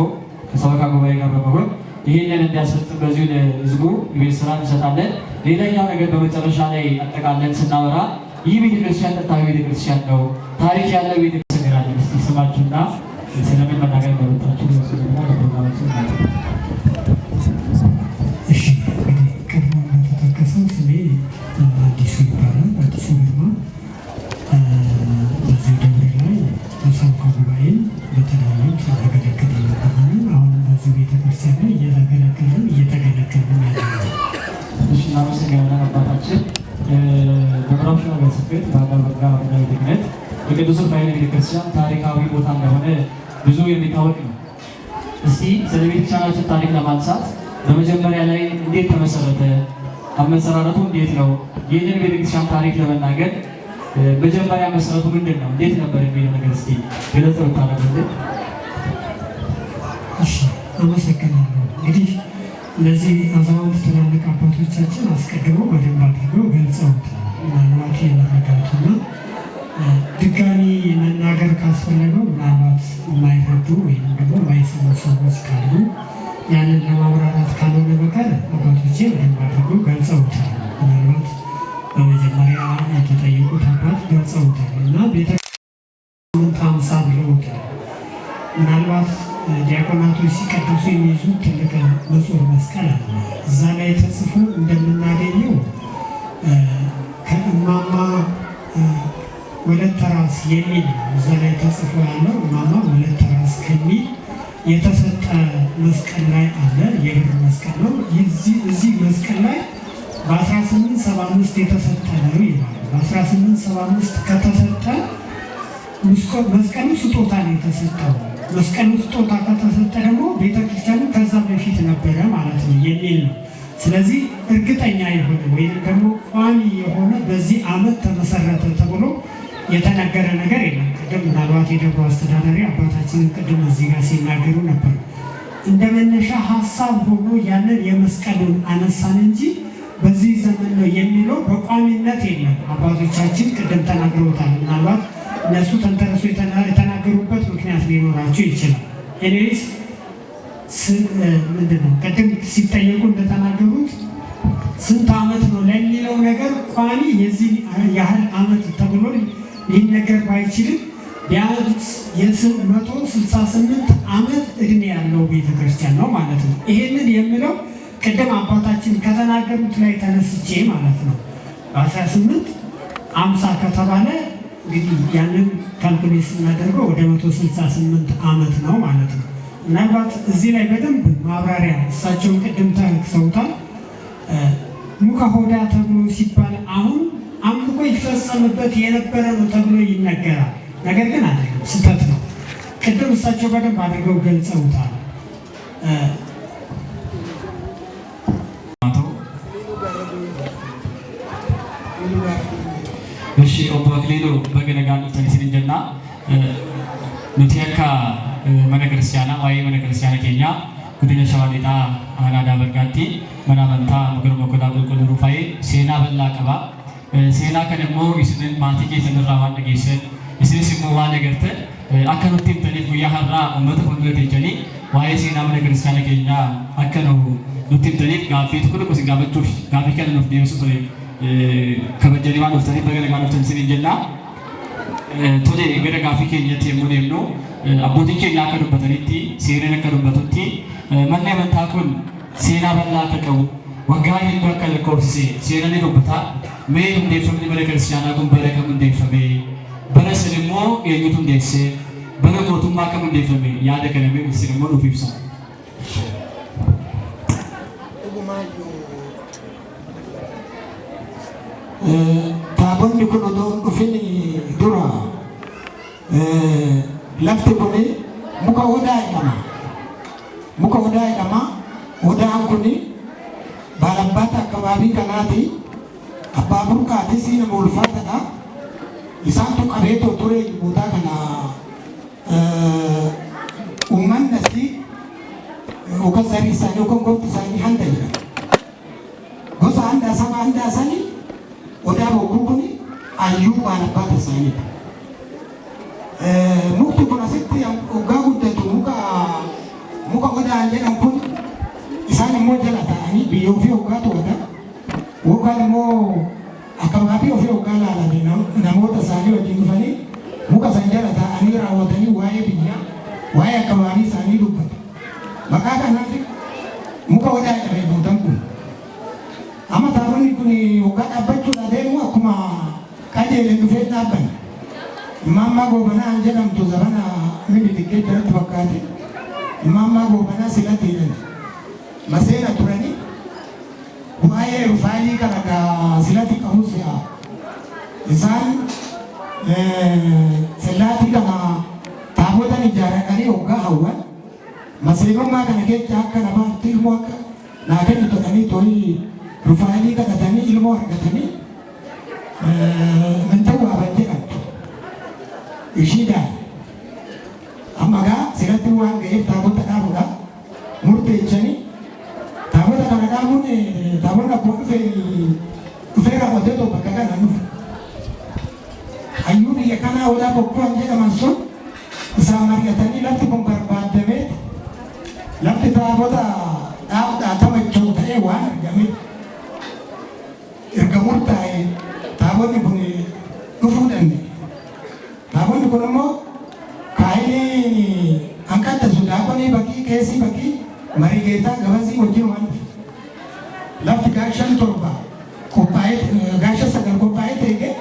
S5: ከሰበካ ጉባኤ ጋር በመሆን ይህንን እንዲያስፈጽም በዚሁ ለህዝቡ የቤት ስራ እንሰጣለን። ሌላኛው ነገር በመጨረሻ ላይ አጠቃለን ስናወራ ይህ ቤተክርስቲያን ጥንታዊ ቤተክርስቲያን ነው፣ ታሪክ ያለው ቤተክርስቲያን አለ። እስቲ ስማችሁና ስለምን መናገር እንደወጣችሁ ስለምን ለፕሮግራማችን ማለት ነው።
S4: እሺ እንግዲህ ቀድሞ እንደተጠቀሰው ስሜ አዲሱ ይባላል። አዲሱ ግርማ በዚህ ደብር ላይ በሰበካ ጉባኤ በተለያዩ ሲያገለግል የነበረ አሁን በዚህ ቤተክርስቲያን ላይ እየተገለገልን ያለ።
S5: እሺ እናመሰግናለን አባታችን። በምዕራብ ሸዋ ሀገረ ስብከት በአዳል በጋ አቡነ ድግነት የቅዱስ ሩፋኤል ቤተክርስቲያን ታሪካዊ ቦታ እንደሆነ ብዙ የሚታወቅ ነው። እስቲ ስለ ቤተክርስቲያናችን ታሪክ ለማንሳት በመጀመሪያ ላይ እንዴት ተመሰረተ፣ አመሰራረቱ እንዴት ነው? ይህንን ቤተክርስቲያን ታሪክ ለመናገር መጀመሪያ መሰረቱ ምንድን ነው፣ እንዴት ነበር የሚለው ነገር እስቲ ገለጽ ብታደርጉልን።
S4: እሺ አመሰግናለሁ። እንግዲህ እነዚህ አዛውንት ትላልቅ አባቶቻችን አስቀድመው በደንብ አድርገው ገልጸውታል። ምናልባት የመረዳቱና ድጋሚ መናገር ካስፈለገው ምናልባት የማይረዱ ወይም ደግሞ የማይሰሙ ሰዎች ካሉ ያንን ለማብራራት ካልሆነ በቀር አባቶቼ በደንብ አድርገው ገልጸውታል። ምናልባት በመጀመሪያ የተጠየቁት አባት ገልጸውታል እና ቤተክርስቲያን 50 ብለውታል። ምናልባት ዲያቆናቶች ሲቀድሱ የሚይዙት ትልቅ ንጹሕ መስቀል አለ። እዛ ላይ ተጽፎ እንደምናገኘው ከእማማ ወለተ ራስ የሚል እዛ ላይ ተጽፎ ያለው እማማ ወለተ ራስ ከሚል የተሰጠ መስቀል ላይ አለ። የብር መስቀል ነው። እዚህ መስቀል ላይ በ1875 የተሰጠ ነው ይላል። በ1875 ከተሰጠ መስቀሉ ስጦታ ነው የተሰጠው። መስቀሉ ስጦታ ከተሰጠ ደግሞ ቤተክርስቲያኑ ከዛ በፊት ነበረ ማለት ነው የሚል ነው። ስለዚህ እርግጠኛ የሆነ ወይም ደግሞ ቋሚ የሆነ በዚህ ዓመት ተመሰረተ ተብሎ የተነገረ ነገር የለም። ቅድም ምናልባት የደብሩ አስተዳዳሪ አባታችንን ቅድም እዚህ ጋር ሲናገሩ ነበር። እንደ መነሻ ሀሳብ ሆኖ ያንን የመስቀሉን አነሳን እንጂ በዚህ ዘመን ነው የሚለው በቋሚነት የለም። አባቶቻችን ቅድም ተናግረውታል። ምናልባት እነሱ ተንተረሱ የተናገሩበት ምክንያት ሊኖራቸው ይችላል። ኤኒዌይስ ምንድን ነው ቅድም ሲጠየቁ እንደተናገሩት ስንት ዓመት ነው ለሚለው ነገር ቋሚ የዚህ ያህል ዓመት ተብሎ ሊነገር ባይችልም ቢያንስ የ168 ዓመት ዕድሜ ያለው ቤተክርስቲያን ነው ማለት ነው። ይሄንን የምለው ቅድም አባታችን ከተናገሩት ላይ ተነስቼ ማለት ነው። በ1850 ከተባለ እንግዲህ ያንን ካልኩሌት ስናደርገው ወደ 168 ዓመት ነው ማለት ነው። ምናልባት እዚህ ላይ በደንብ ማብራሪያ እሳቸውን ቅድም ተክሰውታል። ሙከ ሆዳ ተብሎ ሲባል አሁን አምልኮ ይፈጸምበት የነበረ ነው ተብሎ ይነገራል። ነገር ግን አይደለም፣ ስህተት ነው። ቅድም እሳቸው በደንብ አድርገው ገልጸውታል።
S5: እሺ ኦቦ አክሊሉ በገነጋን ተንሲን ጀና ኑቲያካ መነ ክርስቲያና ዋይ መነ ክርስቲያና ኬኛ ጉዲነ ሸዋሊጣ አናዳ በርጋቲ መና መንታ መገር መቆዳ ቁልቁል ሩፋይ ሴና በላ ቀባ ሴና ከነሞ ይስንን ማቲኬ ተነራዋን ነገሰን ይስን ሲሞ ዋነ ገርተ አከኑቲም ተኒ ጉያ ሀራ ኡመተ ሁሉ ተጀኒ ዋይ ሴና መነ ክርስቲያና ኬኛ አከኑ ኑቲም ተኒ ጋፊት ኩሉ ሲጋበቹ ጋፊ ከነ ነው ዲምሱ ከበጀኒ ዋን ወፍተኒ በገነጋን ተንሲን ጀና ቶሌ ገደ ጋፊ ኬኘት የሙኔም ነው አቦቲ ኬኛ ከዱበተኒቲ ሴነነ ከዱበቱቲ መነ መንታኩን ሴና በላ ተቀው ወጋ ሂንዱ አከለ ኮርሲ ሴነኒ ዱበታ ሜ እንዴፈም ሊበለ ክርስቲያና ጉን በረከም እንዴፈሜ በረስ ደግሞ የኙቱ እንዴስ በረጎቱማ ከም እንዴፈሜ ያደ ከነሜ ምስ ደግሞ ዱፊብሳ
S6: taabonni kun odoo hin dhufin dura lafti kun muka odaa jedhama. Muka odaa jedhama. Odaan kun baalabbata akkabaabii kanaati. Abbaa burqaatis nama ulfaatadha. Isaan tu qabeetoo ture Jibuutaa kana uummanni asii yookaan zarii isaanii yookaan gosti isaanii handa jira. Gosa handaa saba handaa sanii odaa bokkuu kun ayyuu waan abbaata isaaniidha. Mukti kun asitti waggaa guddatu muka odaan jedhamu kun isaan immoo jala ta'anii biyya ofii waggaa to'ata yookaan immoo akkabaabii ofii waggaa laalanii namoota isaanii wajjin dhufanii muka san jala ta'anii raawwatanii waa'ee biyyaa waa'ee akkabaabii isaanii dubbatu. Maqaa kanaaf muka odaa jedhamee buutan kun. Amma taabonni kun waggaa dhaabbachuudha deemu akkuma qajeeleen dhufee dhaabban. Imammaa goobanaa jedhamtu zabana Minilikee jalatti fakkaate. Imammaa goobanaa silatti jedhan. Maseena turanii waa'ee rufaayilii kana silatti qabus isaan silaatii kana taabotan ijaaratanii waggaa hawwan. Maseenummaa kana keessa akka namaatti ilmoo akka naa kennu ta'anii tooyi rufaayilii kadhatanii ilmoo argatanii mantawaa ban jedhamtu. Ishiidhaan amma gaa silatti waan ga'eef taabota dhaabuudha murteessanii taabota kana dhaabuun taabonni akkuma dhufee raawwatee tokko bakka kanaan dhufe. Hayyuu biyya kanaa odaa bokkuu jedhaman sun isaan mari'atanii lafti kun barbaadamee lafti taabota dhaabuudhaa taphachuu ta'ee waan argameef erga murtaa'e taabonni kun dhufuu danda'e. Taabonni kun immoo kaayinii hanqatta sudaaqonii bakkii keessii bakkii marigeetaa gabasii wajjin waan dhufe. Lafti gaashan torba qophaa'ee gaasha sagal qophaa'ee ta'e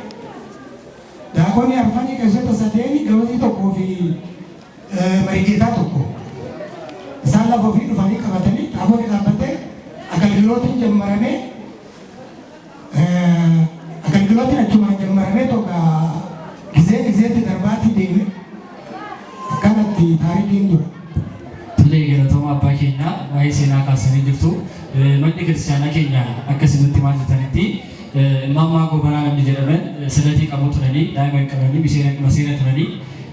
S6: daaqonii arfanii keessatti sadeeni gabasii tokkoo fi marigeetaa tokko. Isaan lafa ofii dhufanii qabatanii taabonni dhaabbatee agalgilootiin jammaramee agalgilootiin achumaan jammaramee tokko gizeetti darbaatii deeme akkanatti taarikiin dura.
S5: Tole galatooma abbaa keenya waa'ee seenaa kaasanii jirtu. Manni kiristaanaa keenya akkasitti maal jetanitti imammaa goobanaa namni jedhaman silatii qabu turanii daa'ima hin qabanii maseena turanii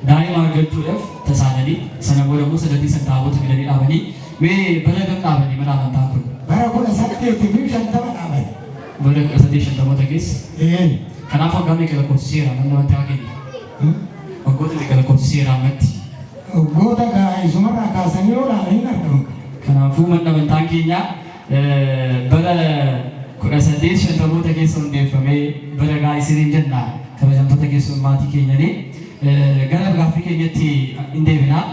S5: daa'ima argachuudhaaf tasaananii sana booda immoo silatii san taabota fidanii dhaabanii mee bara gam dhaabanii mana amantaa kun?
S6: Bara 1850 dhaabani.
S5: Bara 1850 keessa? Kanaaf waggaa meeqa lakkoofsiseera namni amantaa keenya? Waggoota meeqa lakkoofsiseera ammatti?
S6: Waggoota isumarraa kaasanii olaananii hin argamu.
S5: Kanaafuu manni amantaa keenya bara 1850 keessa hundeeffamee bara gaa isiniin jenna kabajamtoota keessummaatii keenyanii gara gaaffii keenyatti hin deebinaa.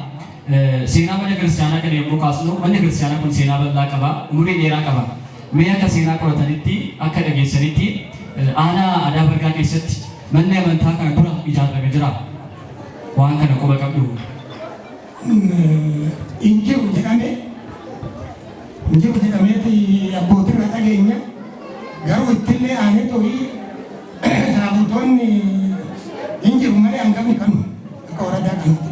S5: Seenaa mana kiristaanaa kana yommuu kaasnu manni kiristaanaa kun seenaa bal'aa qaba, umurii dheeraa qaba. Mee akka seenaa qoratanitti akka dhageessanitti aanaa Adaa Bargaa keessatti manni amantaa kana dura ijaaramee jira. Waan kana quba qabdu.
S6: Injiru jedhameeti abbootirra dhageenya garuu ittillee aanee to'ii taabotonni injiru malee hangafni kanu akka waradaa kanatti.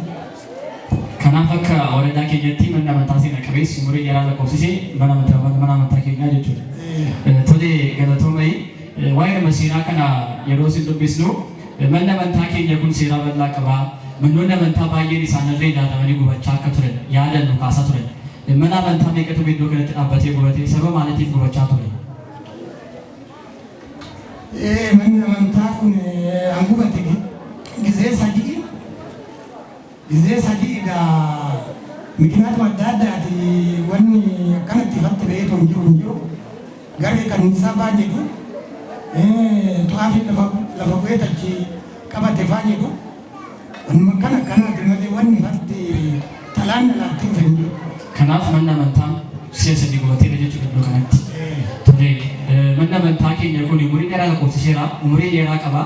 S5: Kanaaf akka waradaa keenyatti manni amantaa seena qabeessi umurii dheeraa lakkoofsisee mana amantaa keenyaa jechuudha. Tole galatoomai waa'ee nama seenaa kana yeroo isin dubbisnu manni amantaa keenya kun seeraa bal'aa qaba. Mannoonni amantaa baay'een isaanirree ijaaramanii gubachaa akka turan yaadannu kaasaa turan. Mana amantaa meeqatu iddoo kanatti dhaabbatee gubatee sababa maaliitiif gubachaa ture?
S6: Manni amantaa kun hangubate gizee sadii egaa mikinaatuma adda addaati wanni akkanatti ifatti ba'eetu hin jiru garee kanniisaa faa jedhu xu'aafi lafa bu'ee tachi qabate faa jedhu wanuma akkanaati malee wanni ifatti talaan dhalaatti dhufe hin jiru.
S5: Kanaaf manni amantaa si'a sadii gubateera jechuudha iddoo kanatti. Tole manni amantaa keenya kun umurii dheeraa lakkoofsiseera, umurii dheeraa qaba.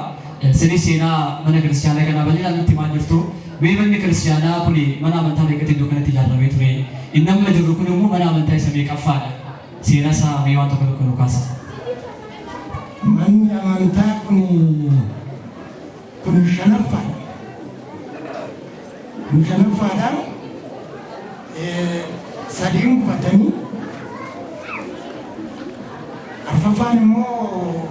S5: Sinis seenaa mana kiristaanaa kanaa bal'inaan nutti himaa jirtu. Mee manni kiristaanaa kun mana amantaa meeqatti iddoo kanatti ijaaramee ture? Inni amma jirru kun immoo mana amantaa isa meeqaffaadha? Seenaa isaa mee waan tokko tokko nu kaasa.
S6: Manni amantaa kun shanaffaadha. Kun shanaffaadha. Sadiin gubatanii arfaffaan immoo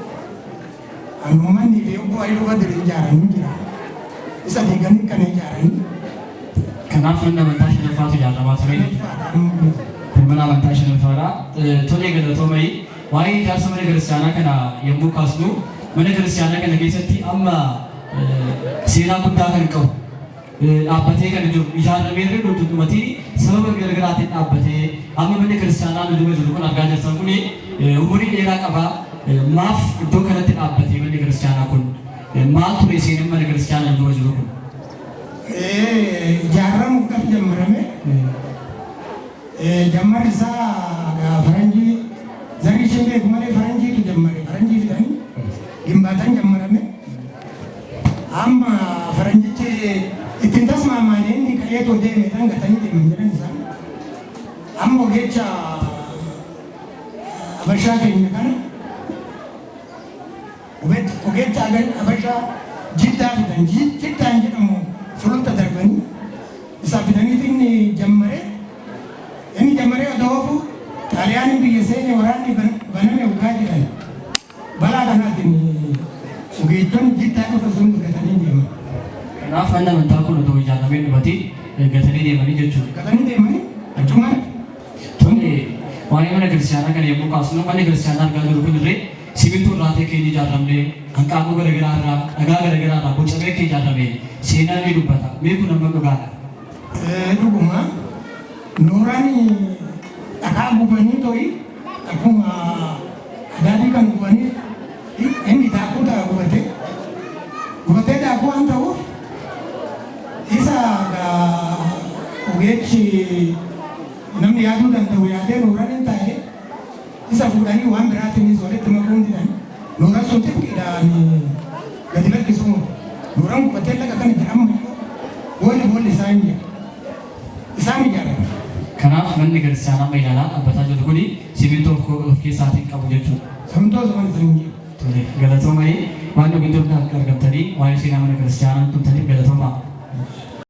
S6: manni fi obbo Ayiluu Badri ijaaranii jira. isa deeganii kan ijaaranii.
S5: Kanaaf manni amantaa shanaffaatu ijaaramaa ture. Kun mana amantaa shanaffaadha. Tolee galatoomii waa'ee ijaarsa mana kiristaanaa kana yommuu kaasnu mana kiristaanaa kana keessatti amma seenaa guddaa kan qabu dhaabbatee kan jiru ijaaramee irra dhudhumatii sababa garaagaraatiin dhaabbatee amma manni kiristaanaa dhudhuma jiru kun argaa jirtan kun umurii dheeraa qaba. Maaf iddoo kanatti dhaabbatee manni kiristaanaa kun maal ture seenaan mana kiristaanaa dhudhuma jiru kun?
S6: Ijaaramuudhaaf jammarame jammarri isaa faranjii zarii isheen beeku malee faranjiitu jammare faranjii fidanii gimbaatan jammarame amma faranjichi ittiin tasmaamaanii inni ka'eetoo deemeedhaan gatanii deeman jedhan isaan amma ogeecha abashaa keenya kana ogeecha abashaa jiddaa fidan jiddaan jedhamu sululta darbanii isaa fidaniiti inni jammaree odoofu xaaliyaanin biyya seene waraanni baname ugaa jedhan balaa kanaatiin ogeechonni jiddaa dhufa sun gatanii deeman.
S5: Kanaaf manni amantaa kun otoo ijaaramee dhumatee gatanii deemanii jechuudha.
S6: Gatanii deemanii achumaan.
S5: Waa'ee mana kiristaanaa kana yommuu kaasnu manni kiristaanaa argaa jiru kun illee sibiiltuu irraa ta'e keenya ijaaramnee hanqaaquu garaagaraa irraa dhagaa garaagaraa irraa bocamee keenya ijaaramee seenaa ni dubbata. Mee kun amma dhugaadha.
S6: Dhuguma nooraan dhagaa gubanii to'i akkuma adaadii kan gubanii inni daakuu ta'a gubatee daakuu waan ta'uuf isa ogeechi namni yaaduu danda'u yaadee nooraan hin taane isa fuudhanii waan biraatiin walitti makuun jedhan nooraan sun xiqqeedhaan gadi lakkisuu nooraan gubatee laga kana jedhamu boolli isaa hin jedhu isaan ijaarame.
S5: Kanaaf manni kiristaanaa amma ilaalaa dhaabbataa jiru kuni sibiiltoo of keessaatiin qabu jechuudha.
S6: Sibiiltoo zaman hin jiru.
S5: Galatoomanii waan dhugin durdaa argamtanii waa'ee seenaa mana kiristaanaa tumtaniif galatoomaa.